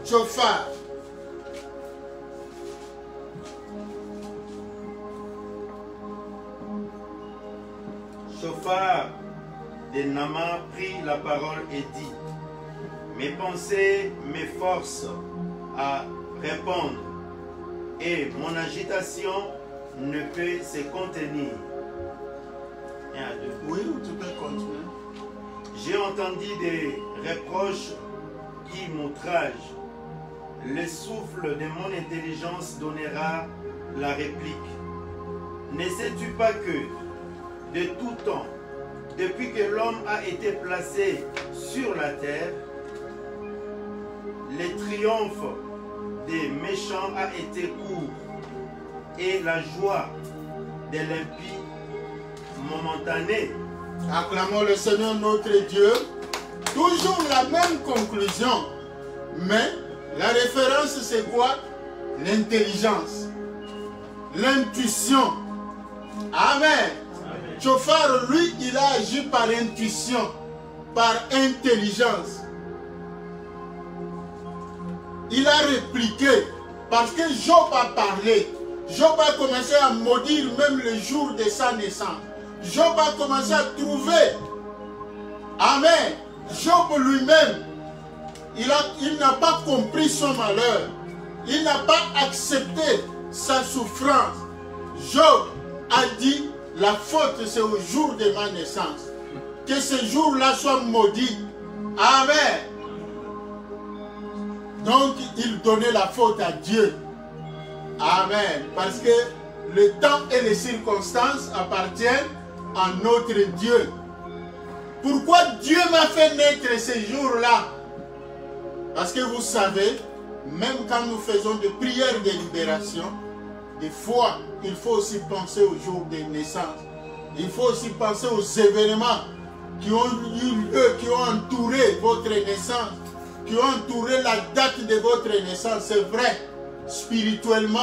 Tshofar. Tshofar de Nama prit la parole et dit: mes pensées m'efforcent à répondre, et mon agitation ne peut se contenir. 1 à 2. Oui, tu peux continuer. J'ai entendu des reproches qui m'outragent. Le souffle de mon intelligence donnera la réplique. Ne sais-tu pas que, de tout temps, depuis que l'homme a été placé sur la terre, le triomphe des méchants a été court, et la joie de l'impie momentanée. Acclamons le Seigneur notre Dieu. Toujours la même conclusion. Mais la référence c'est quoi? L'intelligence. L'intuition. Amen. Tshofar, lui, il a agi par intuition, par intelligence. Il a répliqué parce que Job a parlé. Job a commencé à maudire même le jour de sa naissance. Job a commencé à trouver. Amen. Job lui-même, il n'a pas compris son malheur. Il n'a pas accepté sa souffrance. Job a dit, la faute c'est au jour de ma naissance. Que ce jour-là soit maudit. Amen. Donc il donnait la faute à Dieu. Amen. Parce que le temps et les circonstances appartiennent à notre Dieu. Pourquoi Dieu m'a fait naître ce jour-là? Parce que vous savez, même quand nous faisons des prières de libération, des fois, il faut aussi penser au jour de naissance. Il faut aussi penser aux événements qui ont eu lieu, qui ont entouré votre naissance, qui ont entouré la date de votre naissance. C'est vrai, spirituellement,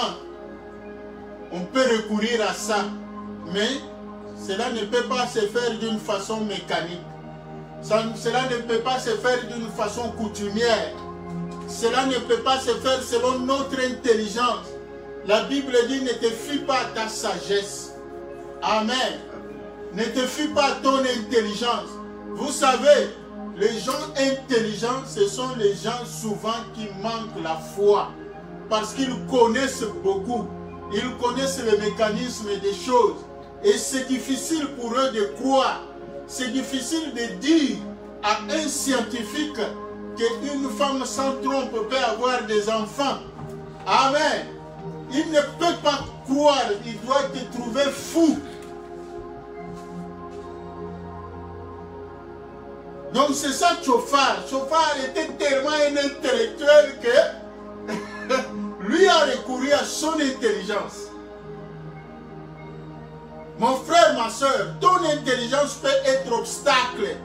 on peut recourir à ça, mais cela ne peut pas se faire d'une façon mécanique. Cela ne peut pas se faire d'une façon coutumière. Cela ne peut pas se faire selon notre intelligence. La Bible dit, ne te fie pas à ta sagesse. Amen. Ne te fie pas à ton intelligence. Vous savez, les gens intelligents, ce sont les gens souvent qui manquent la foi. Parce qu'ils connaissent beaucoup. Ils connaissent le mécanisme des choses. Et c'est difficile pour eux de croire. C'est difficile de dire à un scientifique qu'une femme sans trompe peut avoir des enfants. Amen. Il ne peut pas croire. Il doit te trouver fou. Donc c'est ça Tshofar. Tshofar était tellement un intellectuel que lui a recouru à son intelligence. Mon frère, ma soeur, ton intelligence peut être obstacle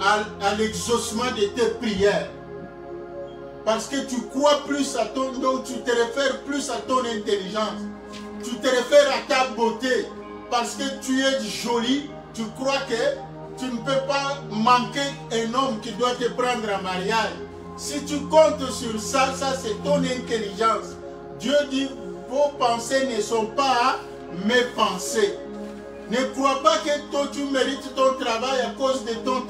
à l'exaucement de tes prières. Parce que tu crois plus à ton... Donc tu te réfères plus à ton intelligence. Tu te réfères à ta beauté. Parce que tu es jolie, tu crois que tu ne peux pas manquer un homme qui doit te prendre en mariage. Si tu comptes sur ça, ça c'est ton intelligence. Dieu dit, vos pensées ne sont pas mes pensées. Ne crois pas que toi tu mérites ton travail à cause de ton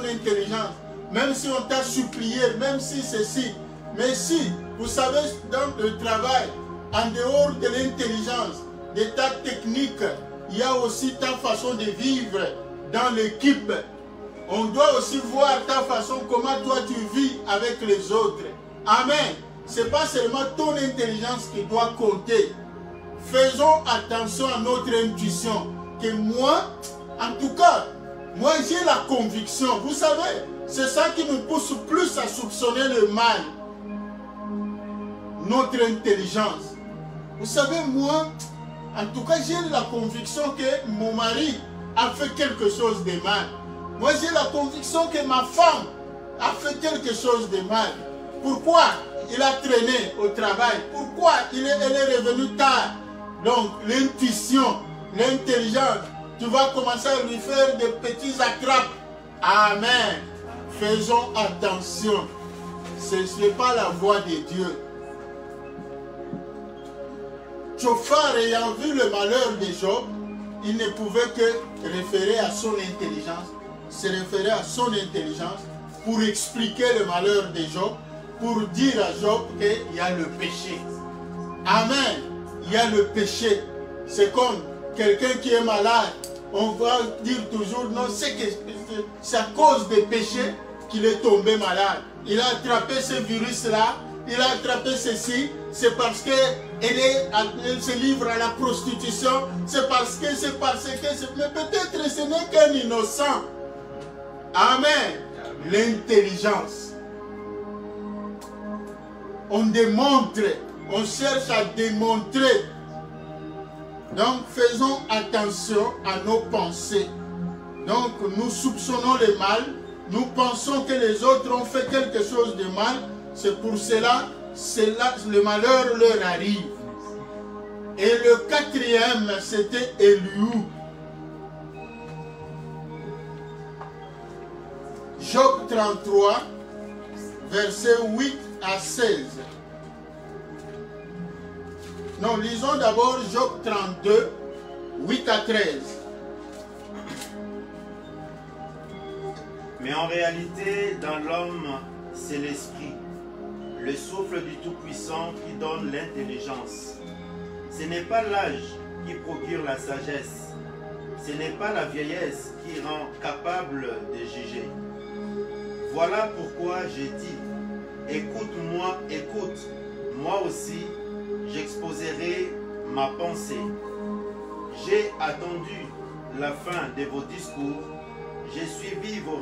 intelligence. Même si on t'a supplié, même si ceci. Mais si, vous savez, dans le travail, en dehors de l'intelligence, de ta technique, il y a aussi ta façon de vivre dans l'équipe. On doit aussi voir ta façon, comment toi tu vis avec les autres. Amen. Ce n'est pas seulement ton intelligence qui doit compter. Faisons attention à notre intuition. Que moi, en tout cas, moi j'ai la conviction. Vous savez, c'est ça qui nous pousse plus à soupçonner le mal. Notre intelligence. Vous savez, moi, en tout cas, j'ai la conviction que mon mari a fait quelque chose de mal. Moi, j'ai la conviction que ma femme a fait quelque chose de mal. Pourquoi il a traîné au travail? Pourquoi elle est revenue tard? Donc, l'intuition, l'intelligence, tu vas commencer à lui faire des petits attrapes. Amen. Faisons attention. Ce n'est pas la voie de Dieu. Jophar, ayant vu le malheur de Job, il ne pouvait que référer à son intelligence, se référer à son intelligence pour expliquer le malheur de Job, pour dire à Job qu'il y a le péché. Amen. Il y a le péché. C'est comme quelqu'un qui est malade. On va dire toujours, non, c'est à cause des péchés qu'il est tombé malade. Il a attrapé ce virus-là, il a attrapé ceci, c'est parce qu'elle se livre à la prostitution, c'est parce que, mais peut-être ce n'est qu'un innocent. Amen. L'intelligence. On démontre, on cherche à démontrer. Donc faisons attention à nos pensées. Donc nous soupçonnons le mal, nous pensons que les autres ont fait quelque chose de mal, c'est pour cela, le malheur leur arrive. Et le quatrième, c'était Elihu. Job 33, versets 8 à 16. Non, lisons d'abord Job 32, 8 à 13. Mais en réalité, dans l'homme, c'est l'esprit, le souffle du Tout-Puissant qui donne l'intelligence. Ce n'est pas l'âge qui procure la sagesse, ce n'est pas la vieillesse qui rend capable de juger. Voilà pourquoi j'ai dit, écoute-moi, écoute, moi aussi, j'exposerai ma pensée. J'ai attendu la fin de vos discours, j'ai suivi vos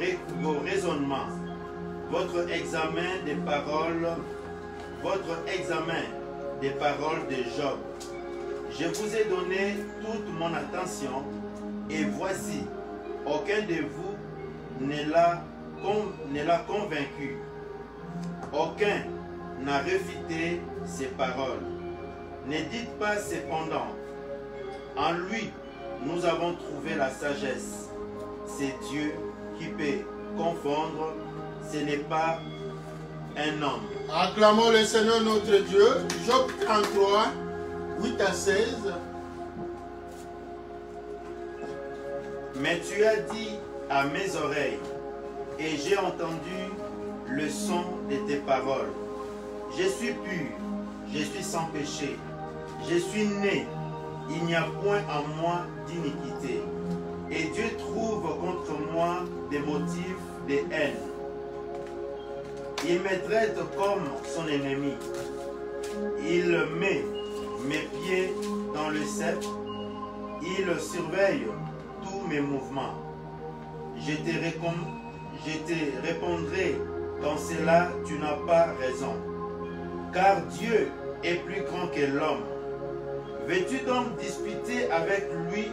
raisonnements, votre examen des paroles de Job. Je vous ai donné toute mon attention, et voici, aucun de vous ne l'a convaincu. Aucun n'a réfuté ses paroles. Ne dites pas cependant, en lui nous avons trouvé la sagesse. C'est Dieu qui peut confondre, ce n'est pas un homme. Acclamons le Seigneur notre Dieu. Job 33, 8 à 16. Mais tu as dit à mes oreilles, et j'ai entendu le son de tes paroles. Je suis pur, je suis sans péché, je suis né, il n'y a point en moi d'iniquité. Et Dieu trouve contre moi des motifs de haine. Il me traite comme son ennemi. Il met mes pieds dans le cep. Il surveille tous mes mouvements. Je te répondrai, dans cela tu n'as pas raison. Car Dieu est plus grand que l'homme. Veux-tu donc disputer avec lui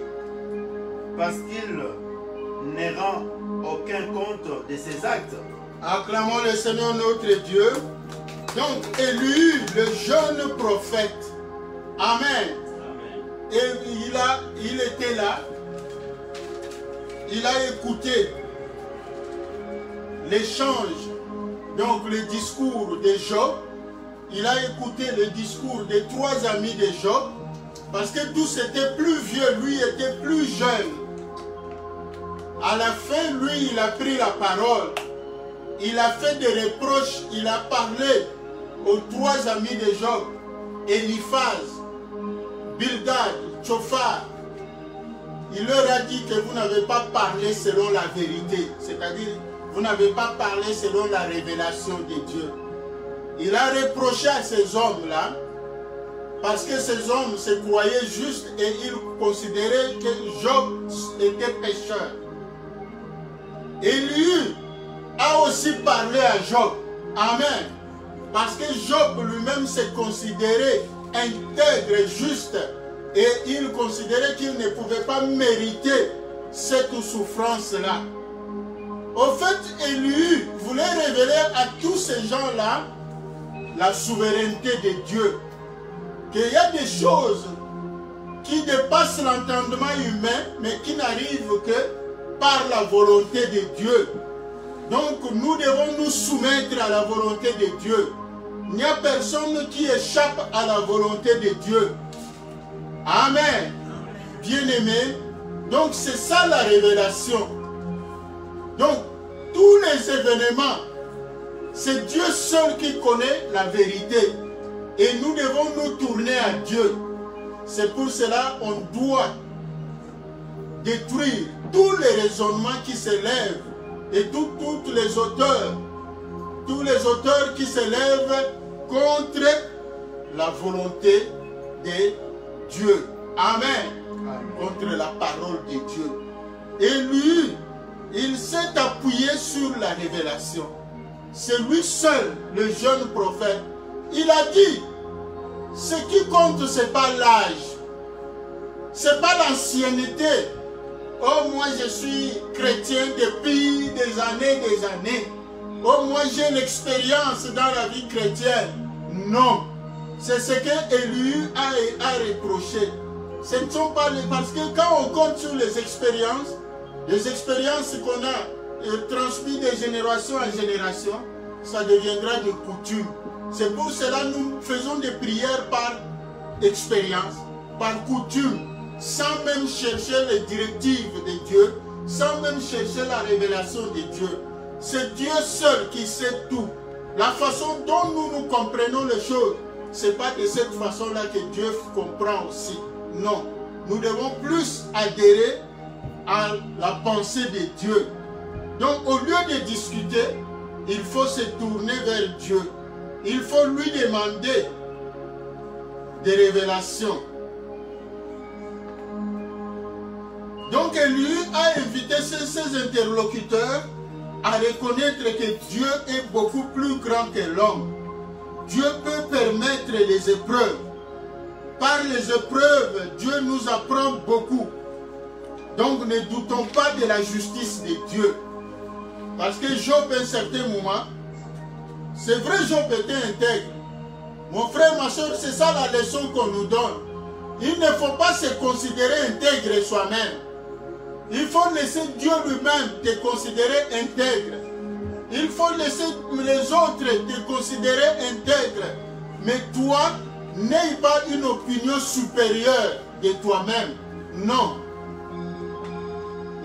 parce qu'il ne rend aucun compte de ses actes? Acclamons le Seigneur notre Dieu. Donc, Élu, le jeune prophète. Amen. Amen. Et il était là. Il a écouté l'échange, donc le discours de Job. il a écouté le discours des 3 amis de Job, parce que tous étaient plus vieux, lui était plus jeune. À la fin, lui, il a pris la parole. Il a fait des reproches, il a parlé aux 3 amis de Job, Eliphaz, Bildad, Tsophar. Il leur a dit que vous n'avez pas parlé selon la vérité, c'est-à-dire vous n'avez pas parlé selon la révélation de Dieu. Il a reproché à ces hommes-là, parce que ces hommes se croyaient justes et ils considéraient que Job était pécheur. Élie a aussi parlé à Job. Amen. Parce que Job lui-même se considérait intègre, juste, et il considérait qu'il ne pouvait pas mériter cette souffrance-là. Au fait, Élie voulait révéler à tous ces gens-là la souveraineté de Dieu. Qu'il y a des choses qui dépassent l'entendement humain, mais qui n'arrivent que par la volonté de Dieu. Donc nous devons nous soumettre à la volonté de Dieu. Il n'y a personne qui échappe à la volonté de Dieu. Amen. Bien-aimé, donc c'est ça la révélation. Donc tous les événements, c'est Dieu seul qui connaît la vérité. Et nous devons nous tourner à Dieu. C'est pour cela qu'on doit détruire tous les raisonnements qui s'élèvent et tous les auteurs qui s'élèvent contre la volonté de Dieu. Amen. Contre la parole de Dieu. Et lui, il s'est appuyé sur la révélation. C'est lui seul, le jeune prophète. Il a dit, ce qui compte, ce n'est pas l'âge, ce n'est pas l'ancienneté. Oh, moi je suis chrétien depuis des années. Oh, moi j'ai l'expérience dans la vie chrétienne. Non, c'est ce que Élie a reproché. Ce ne sont pas les... Parce que quand on compte sur les expériences qu'on a transmises de génération en génération, ça deviendra de coutume. C'est pour cela que nous faisons des prières par expérience, par coutume, sans même chercher les directives de Dieu, sans même chercher la révélation de Dieu. C'est Dieu seul qui sait tout. La façon dont nous comprenons les choses, ce n'est pas de cette façon-là que Dieu comprend aussi. Non, nous devons plus adhérer à la pensée de Dieu. Donc au lieu de discuter, il faut se tourner vers Dieu. Il faut lui demander des révélations. Donc Élie a invité ses interlocuteurs à reconnaître que Dieu est beaucoup plus grand que l'homme. Dieu peut permettre les épreuves. Par les épreuves, Dieu nous apprend beaucoup. Donc ne doutons pas de la justice de Dieu. Parce que Job, à un certain moment, c'est vrai, Job était intègre. Mon frère, ma soeur, c'est ça la leçon qu'on nous donne. Il ne faut pas se considérer intègre soi-même. Il faut laisser Dieu lui-même te considérer intègre. Il faut laisser les autres te considérer intègre. Mais toi, n'aie pas une opinion supérieure de toi-même. Non.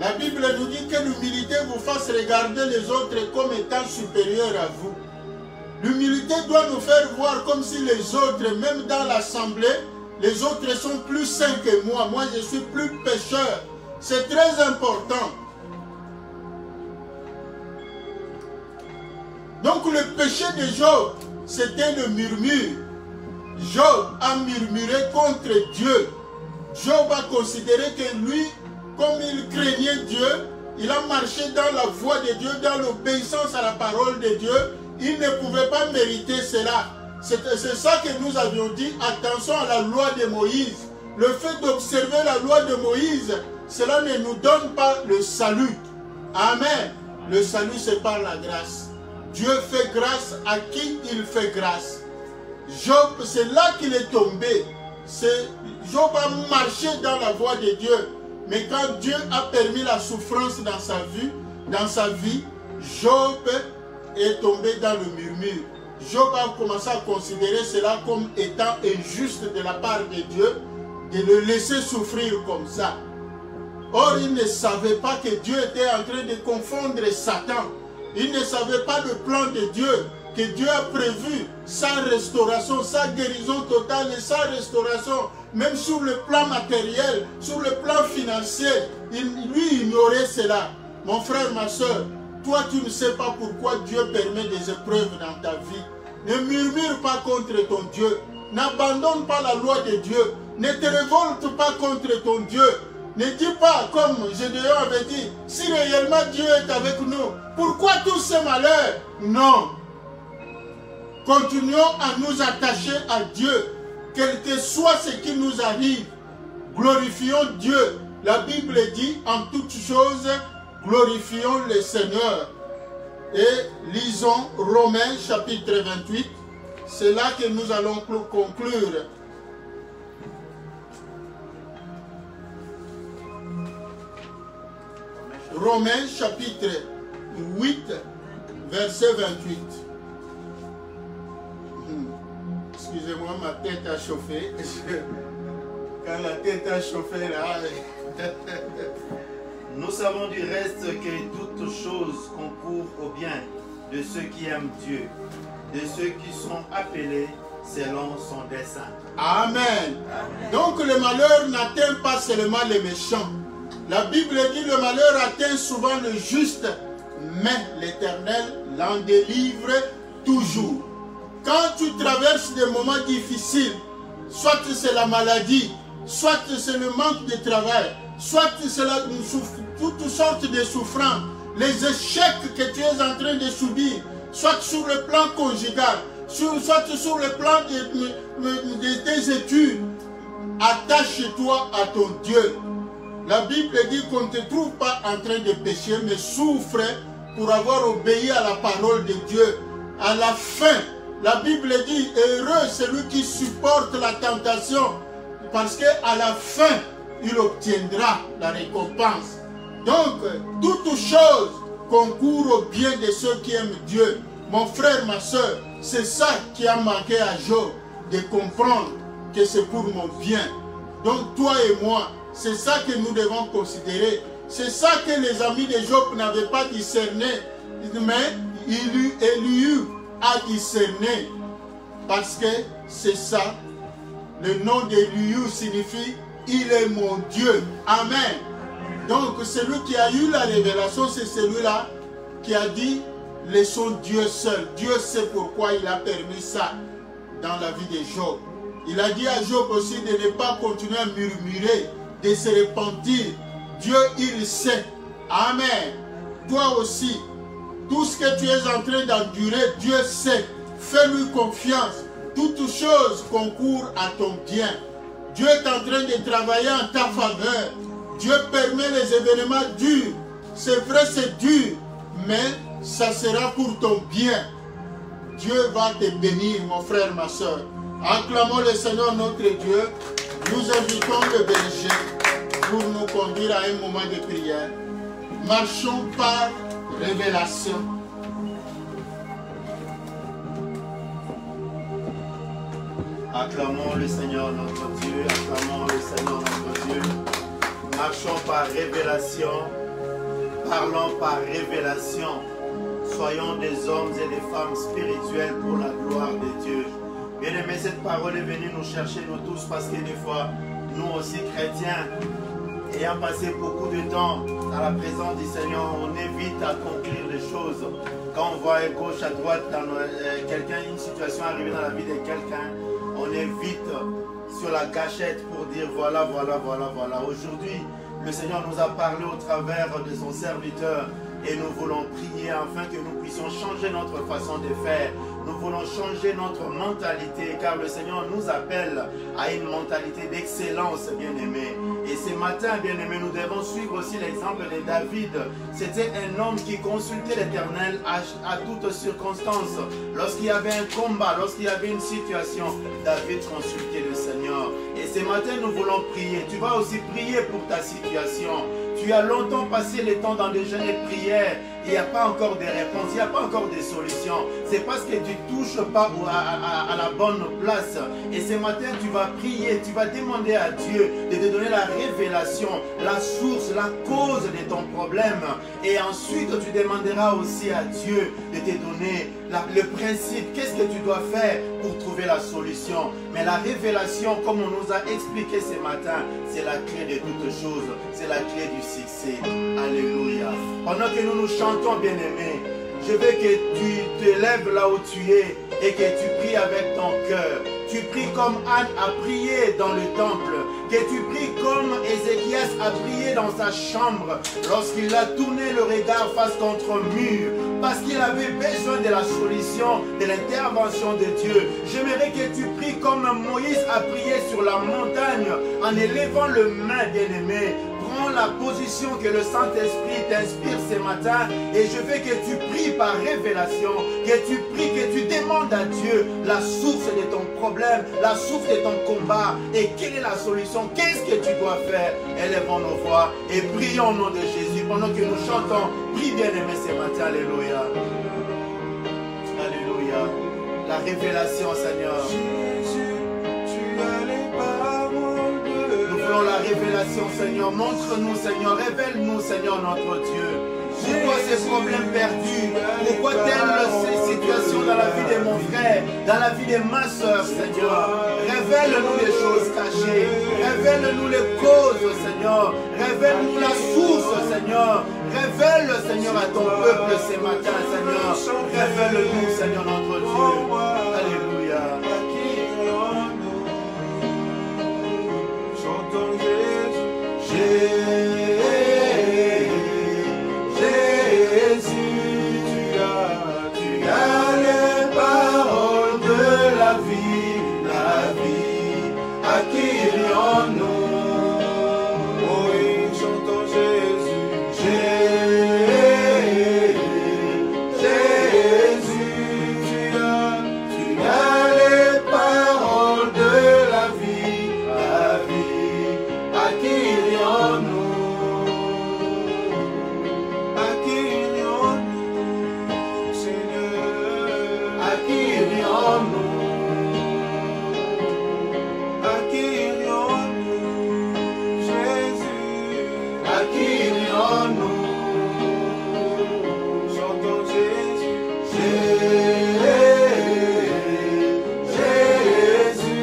La Bible nous dit que l'humilité vous fasse regarder les autres comme étant supérieurs à vous. L'humilité doit nous faire voir comme si les autres, même dans l'assemblée, les autres sont plus saints que moi. Moi, je suis plus pécheur. C'est très important. Donc, le péché de Job, c'était le murmure. Job a murmuré contre Dieu. Job a considéré que lui, comme il craignait Dieu, il a marché dans la voie de Dieu, dans l'obéissance à la parole de Dieu. Il ne pouvait pas mériter cela. C'est ça que nous avions dit. Attention à la loi de Moïse. Le fait d'observer la loi de Moïse, cela ne nous donne pas le salut. Amen. Le salut, c'est par la grâce. Dieu fait grâce à qui il fait grâce. Job, c'est là qu'il est tombé. Job a marché dans la voie de Dieu. Mais quand Dieu a permis la souffrance dans sa vie, Job est tombé dans le murmure. Job a commencé à considérer cela comme étant injuste de la part de Dieu, de le laisser souffrir comme ça. Or, il ne savait pas que Dieu était en train de confondre Satan. Il ne savait pas le plan de Dieu, que Dieu a prévu sa restauration, sa guérison totale et sa restauration, même sur le plan matériel, sur le plan financier. Lui ignorait cela. Mon frère, ma soeur, toi tu ne sais pas pourquoi Dieu permet des épreuves dans ta vie. Ne murmure pas contre ton Dieu. N'abandonne pas la loi de Dieu. Ne te révolte pas contre ton Dieu. Ne dis pas, comme Gédéon avait dit, si réellement Dieu est avec nous, pourquoi tous ces malheurs? Non. Continuons à nous attacher à Dieu, quel que soit ce qui nous arrive. Glorifions Dieu. La Bible dit, en toutes choses, glorifions le Seigneur. Et lisons Romains chapitre 28. C'est là que nous allons conclure. Romains chapitre 8, verset 28. Excusez-moi, ma tête a chauffé. Quand la tête a chauffé, là... Nous savons du reste que toutes choses concourent au bien de ceux qui aiment Dieu, de ceux qui sont appelés selon son dessein. Amen. Amen. Donc le malheur n'atteint pas seulement les méchants. La Bible dit le malheur atteint souvent le juste, mais l'Éternel l'en délivre toujours. Quand tu traverses des moments difficiles, soit c'est la maladie, soit c'est le manque de travail, soit c'est toutes sortes de souffrances, les échecs que tu es en train de subir, soit sur le plan conjugal, soit sur le plan de tes études, attache-toi à ton Dieu. La Bible dit qu'on ne te trouve pas en train de pécher, mais souffre pour avoir obéi à la parole de Dieu. À la fin, la Bible dit, heureux celui qui supporte la tentation, parce qu'à la fin, il obtiendra la récompense. Donc, toute chose concourt au bien de ceux qui aiment Dieu. Mon frère, ma soeur, c'est ça qui a manqué à Job, de comprendre que c'est pour mon bien. Donc, toi et moi, c'est ça que nous devons considérer. C'est ça que les amis de Job n'avaient pas discerné. Mais Élie a discerné. Parce que c'est ça. Le nom d'Élie signifie « Il est mon Dieu ». Amen. Donc celui qui a eu la révélation, c'est celui-là qui a dit « Laissons Dieu seul ». Dieu sait pourquoi il a permis ça dans la vie de Job. Il a dit à Job aussi de ne pas continuer à murmurer, de se repentir. Dieu, il sait. Amen. Toi aussi, tout ce que tu es en train d'endurer, Dieu sait. Fais-lui confiance. Toutes choses concourent à ton bien. Dieu est en train de travailler en ta faveur. Dieu permet les événements durs. C'est vrai, c'est dur, mais ça sera pour ton bien. Dieu va te bénir, mon frère, ma soeur. Acclamons le Seigneur notre Dieu. Nous invitons le berger pour nous conduire à un moment de prière. Marchons par révélation. Acclamons le Seigneur notre Dieu, acclamons le Seigneur notre Dieu. Marchons par révélation, parlons par révélation. Soyons des hommes et des femmes spirituels pour la gloire de Dieu. Bien-aimés, cette parole est venue nous chercher nous tous parce que des fois, nous aussi chrétiens, ayant passé beaucoup de temps dans la présence du Seigneur, on évite à conclure les choses. Quand on voit à gauche, à droite, une situation arriver dans la vie de quelqu'un, on est vite sur la gâchette pour dire voilà, voilà, voilà, voilà. Aujourd'hui, le Seigneur nous a parlé au travers de son serviteur et nous voulons prier afin que nous puissions changer notre façon de faire. Nous voulons changer notre mentalité car le Seigneur nous appelle à une mentalité d'excellence, bien-aimés. Et ce matin, bien-aimés, nous devons suivre aussi l'exemple de David. C'était un homme qui consultait l'Éternel à toutes circonstances. Lorsqu'il y avait un combat, lorsqu'il y avait une situation, David consultait le Seigneur. Et ce matin, nous voulons prier. Tu vas aussi prier pour ta situation. Tu as longtemps passé le temps dans des jeûnes et prières. il n'y a pas encore de réponses, il n'y a pas encore de solutions. C'est parce que tu ne touches pas à la bonne place. Et ce matin, tu vas prier, tu vas demander à Dieu de te donner la révélation, la source, la cause de ton problème. Et ensuite, tu demanderas aussi à Dieu de te donner le principe. Qu'est-ce que tu dois faire pour trouver la solution? Mais la révélation, comme on nous a expliqué ce matin, c'est la clé de toutes choses. C'est la clé du succès. Alléluia. Pendant que nous nous chantons, bien-aimés, je veux que tu te lèves là où tu es et que tu pries avec ton cœur. Tu pries comme Anne a prié dans le temple. Que tu pries comme Ézéchias a prié dans sa chambre lorsqu'il a tourné le regard face contre un mur. Parce qu'il avait besoin de la solution, de l'intervention de Dieu. J'aimerais que tu pries comme Moïse a prié sur la montagne en élevant le main, bien-aimé. Prends la position que le Saint-Esprit t'inspire ce matin et je veux que tu pries par révélation, que tu pries, que tu demandes à Dieu la source de ton problème, la source de ton combat et quelle est la solution, qu'est-ce que tu dois faire. Élevons nos voix et prions au nom de Jésus pendant que nous chantons. Prie bien-aimé ce matin, alléluia. Alléluia. La révélation, Seigneur. Jésus, tu as les paroles de Nous voulons la révélation, Seigneur. Montre-nous, Seigneur. Révèle-nous, Seigneur, notre Dieu. Pourquoi ces problèmes perdus? Pourquoi telles ces situations dans la vie de mon frère, dans la vie de ma soeur, Seigneur? Révèle-nous les choses cachées. Révèle-nous les causes, Seigneur. Révèle-nous la source, Seigneur. Révèle, Seigneur, à ton peuple ce matin, Seigneur. Révèle-nous, Seigneur, notre Dieu. Alléluia. Chantons Jésus. Jésus, tu as les paroles de la vie, à qui irions-nous? Oui, chantons Jésus. Jésus, tu as les paroles de la vie, à qui irions-nous? À qui irions-nous, Seigneur? À qui irions-nous? À qui irions-nous, Jésus? À qui irions-nous? Chantons Jésus. Jésus,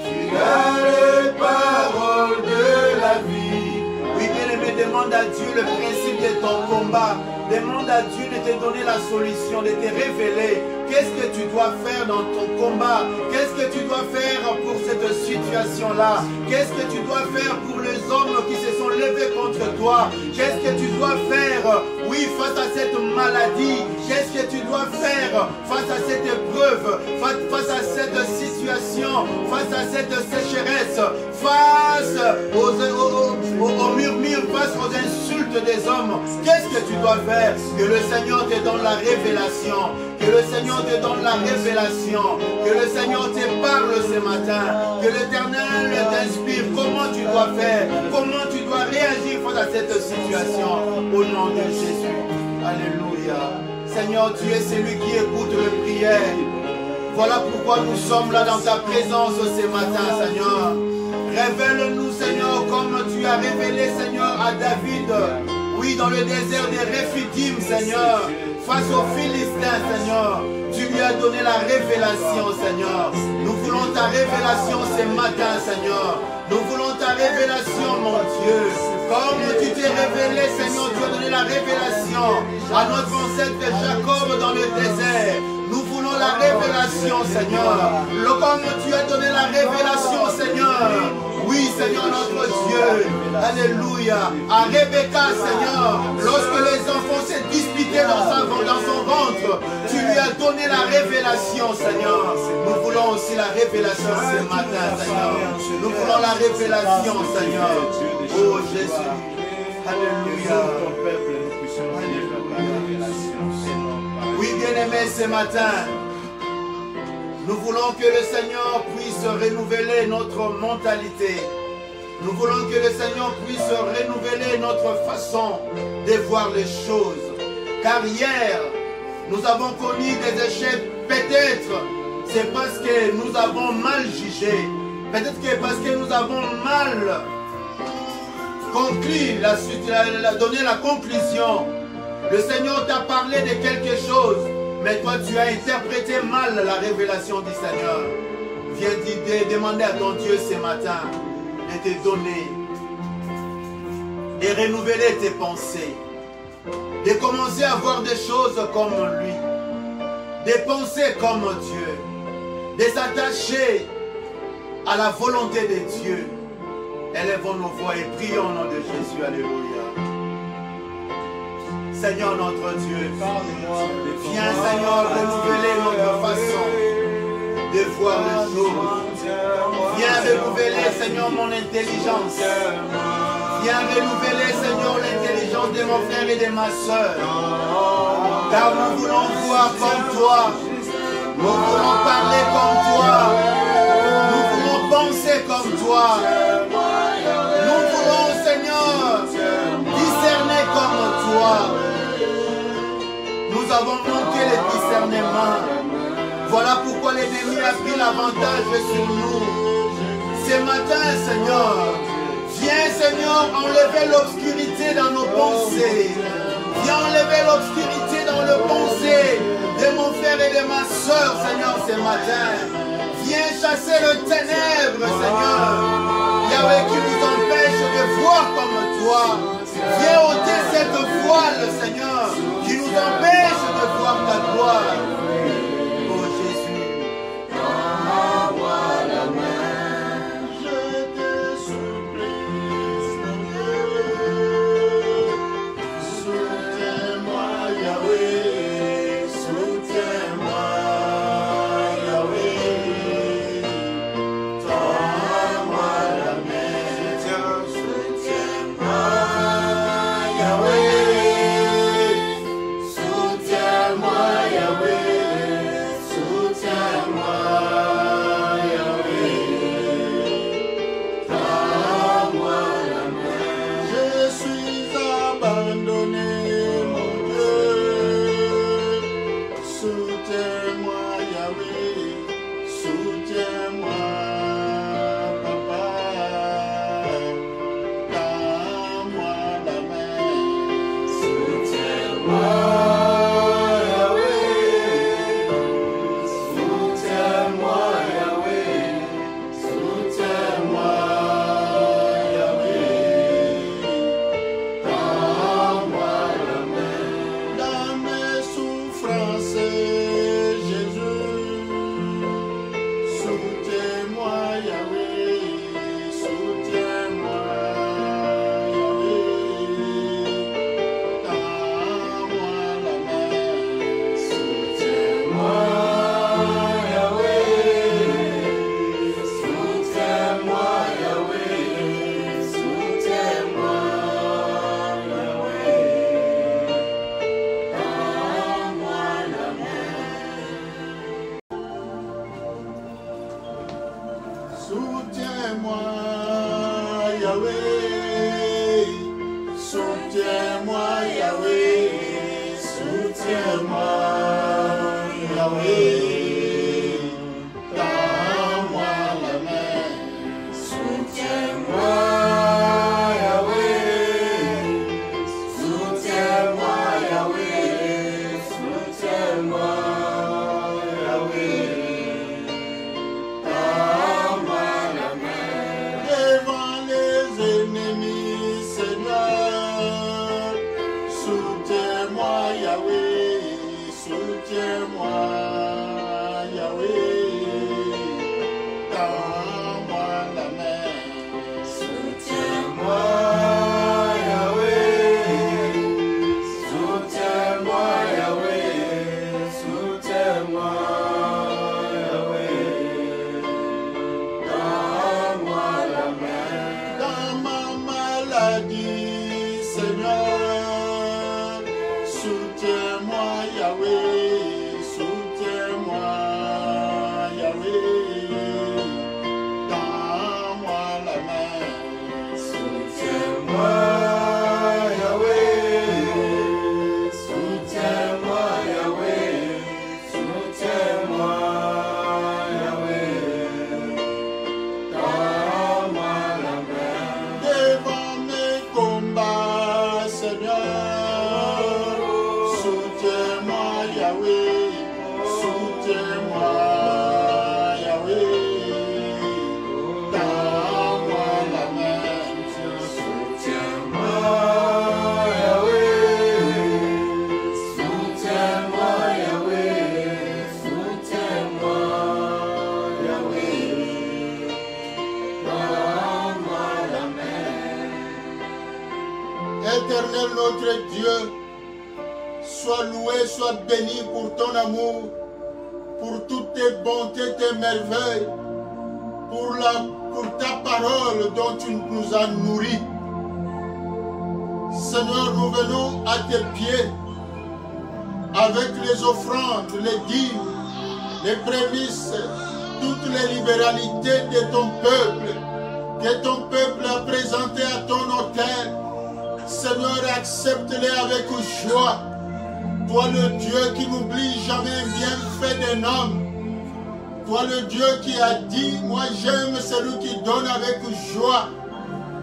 tu as les paroles de la vie. Oui, bien-aimé, demande à Dieu le principe de ton combat. Demande à Dieu de te donner la solution, de te révéler. Qu'est-ce que tu dois faire dans ton combat? Qu'est-ce que tu dois faire pour cette situation-là? Qu'est-ce que tu dois faire pour les hommes qui se sont levés contre toi? Qu'est-ce que tu dois faire, oui, face à cette maladie? Qu'est-ce que tu dois faire face à cette épreuve, face à cette situation, face à cette sécheresse, face aux murmures, face aux insultes des hommes? Qu'est-ce que tu dois faire? Que le Seigneur te donne la révélation. Que le Seigneur te donne la révélation. Que le Seigneur te parle ce matin. Que l'Éternel t'inspire comment tu dois faire. Comment tu dois réagir face à cette situation. Au nom de Jésus. Alléluia. Seigneur, tu es celui qui écoute les prières. Voilà pourquoi nous sommes là dans ta présence ce matin, Seigneur. Révèle-nous, Seigneur, comme tu as révélé, Seigneur, à David. Oui, dans le désert des Réphidim, Seigneur. Face aux Philistins, Seigneur, tu lui as donné la révélation, Seigneur. Nous voulons ta révélation ce matin, Seigneur. Nous voulons ta révélation, mon Dieu. Comme tu t'es révélé, Seigneur, tu as donné la révélation à notre ancêtre Jacob dans le désert. Nous voulons la révélation, Seigneur. Comme tu as donné la révélation, Seigneur. Oui, Seigneur, notre Dieu. Alléluia. À Rebecca, Seigneur, lorsque les enfants s'est disputaient dans son ventre, tu lui as donné la révélation, Seigneur. Nous voulons aussi la révélation ce matin, Seigneur. Nous voulons la révélation, Seigneur. Oh Jésus. Alléluia. Oui, bien-aimés, ce matin, nous voulons que le Seigneur puisse renouveler notre mentalité. Nous voulons que le Seigneur puisse renouveler notre façon de voir les choses. Car hier, nous avons connu des échecs. Peut-être c'est parce que nous avons mal jugé. Peut-être que parce que nous avons mal conclu la suite, donné la conclusion. Le Seigneur t'a parlé de quelque chose, mais toi tu as interprété mal la révélation du Seigneur. Viens demander à ton Dieu ce matin de te donner, de renouveler tes pensées, de commencer à voir des choses comme lui, de penser comme Dieu, de s'attacher à la volonté de Dieu. Élevons nos voix et prions au nom de Jésus. Alléluia. Seigneur notre Dieu, viens Seigneur renouveler notre façon de voir les choses. Viens renouveler Seigneur mon intelligence. Viens renouveler Seigneur l'intelligence de mon frère et de ma soeur. Car nous voulons voir comme toi. Nous voulons parler comme toi. Nous voulons penser comme toi. Nous voulons Seigneur discerner comme toi. Nous avons manqué le discernement. Voilà pourquoi l'ennemi a pris l'avantage sur nous. Ce matin, Seigneur, viens, Seigneur, enlever l'obscurité dans nos pensées. Viens enlever l'obscurité dans le pensée de mon frère et de ma soeur, Seigneur, ce matin. Viens chasser le ténèbre, Seigneur. Yahweh, qui nous empêche de voir comme toi. Viens ôter cette voile, Seigneur, qui nous empêche de voir ta gloire. Oh Jésus, envoie la main, je te supplie, Seigneur. Soutiens-moi, Yahweh, soutiens-moi, Yahweh. Tends-moi la main, soutiens-moi, Yahweh. Soutiens-moi, Yahweh, soutiens-moi, Yahweh. Tends-moi la main. Je suis abandonné, mon Dieu. Soutiens-moi, Yahweh, soutiens-moi, Papa. Tends-moi la main. Soutiens-moi, Yahweh. Soutiens-moi, Yahweh. Soutiens-moi, Yahweh. Tends-moi la main. Dans mes souffrances, Jésus. Soutiens-moi, Yahweh. Soutiens-moi, Yahweh. Tends-moi la main. Soutiens-moi, Yahweh. Soutiens-moi, Yahweh. Soutiens-moi, Yahweh. Tends-moi la main. Soutiens-moi, Yahweh. Soutiens-moi, Yahweh. Soutiens-moi, Yahweh. Tends-moi la main. Soutiens-moi, Yahweh. Soutiens-moi, Yahweh. Soutiens-moi, Yahweh. Tends-moi la main. Devant les ennemis, Seigneur. Soutiens-moi, Yahweh. Soutiens-moi, Yahweh. Tends-moi la main. Soutiens-moi, Yahweh. Soutiens-moi, Yahweh. Soutiens-moi, Yahweh. Tends-moi la main. Dans ma maladie, Seigneur. Soutiens-moi, Yahweh. Soutiens-moi, Yahweh. Tends-moi la main. Yahweh, soutiens-moi, Yahweh, tends-moi la main, Soutiens-moi, Yahweh. Soutiens-moi, Yahweh. Soutiens-moi, Yahweh. Tends-moi la main. Éternel notre Dieu, sois loué, sois béni pour ton amour, pour toutes tes bontés, tes merveilles, pour ta parole dont tu nous as nourris. Seigneur, nous venons à tes pieds avec les offrandes, les dîmes, les prémices, toutes les libéralités de ton peuple, que ton peuple a présenté à ton autel. Seigneur, accepte-les avec joie. Toi le Dieu qui n'oublie jamais un bienfait d'un homme. Toi le Dieu qui a dit, moi j'aime celui qui donne avec joie.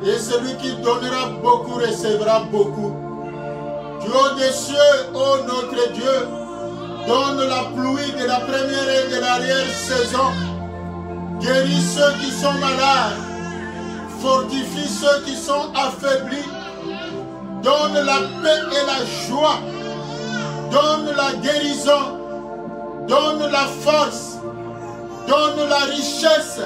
Et celui qui donnera beaucoup recevra beaucoup. Du haut des cieux, ô notre Dieu, donne la pluie de la première et de l'arrière-saison. Guéris ceux qui sont malades. Fortifie ceux qui sont affaiblis. Donne la paix et la joie. Donne la guérison. Donne la force. Donne la richesse.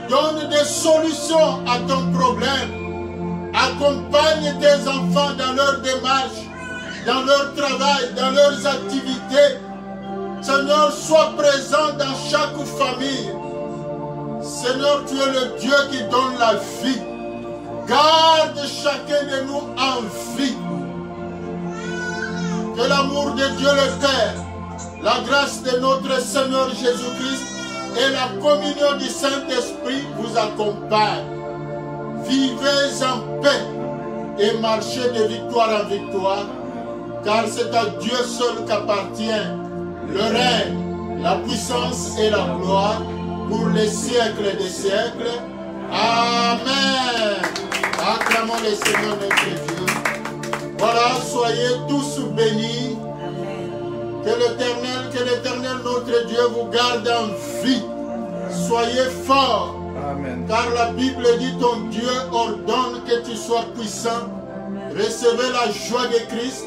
Donne des solutions à ton problème. Accompagne tes enfants dans leur démarche, dans leur travail, dans leurs activités. Seigneur, sois présent dans chaque famille. Seigneur, tu es le Dieu qui donne la vie. Garde chacun de nous en vie. Que l'amour de Dieu le Père, la grâce de notre Seigneur Jésus-Christ et la communion du Saint-Esprit vous accompagnent. Vivez en paix et marchez de victoire en victoire, car c'est à Dieu seul qu'appartient le règne, la puissance et la gloire pour les siècles des siècles. Amen. Acclamons le Seigneur notre Dieu. Voilà, soyez tous bénis. Que l'Éternel notre Dieu vous garde en vie. Soyez forts. Amen. Car la Bible dit, ton Dieu ordonne que tu sois puissant. Recevez la joie de Christ.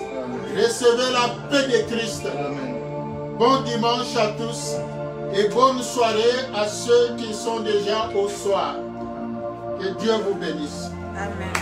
Recevez la paix de Christ. Amen. Bon dimanche à tous et bonne soirée à ceux qui sont déjà au soir. Que Dieu vous bénisse. Amen.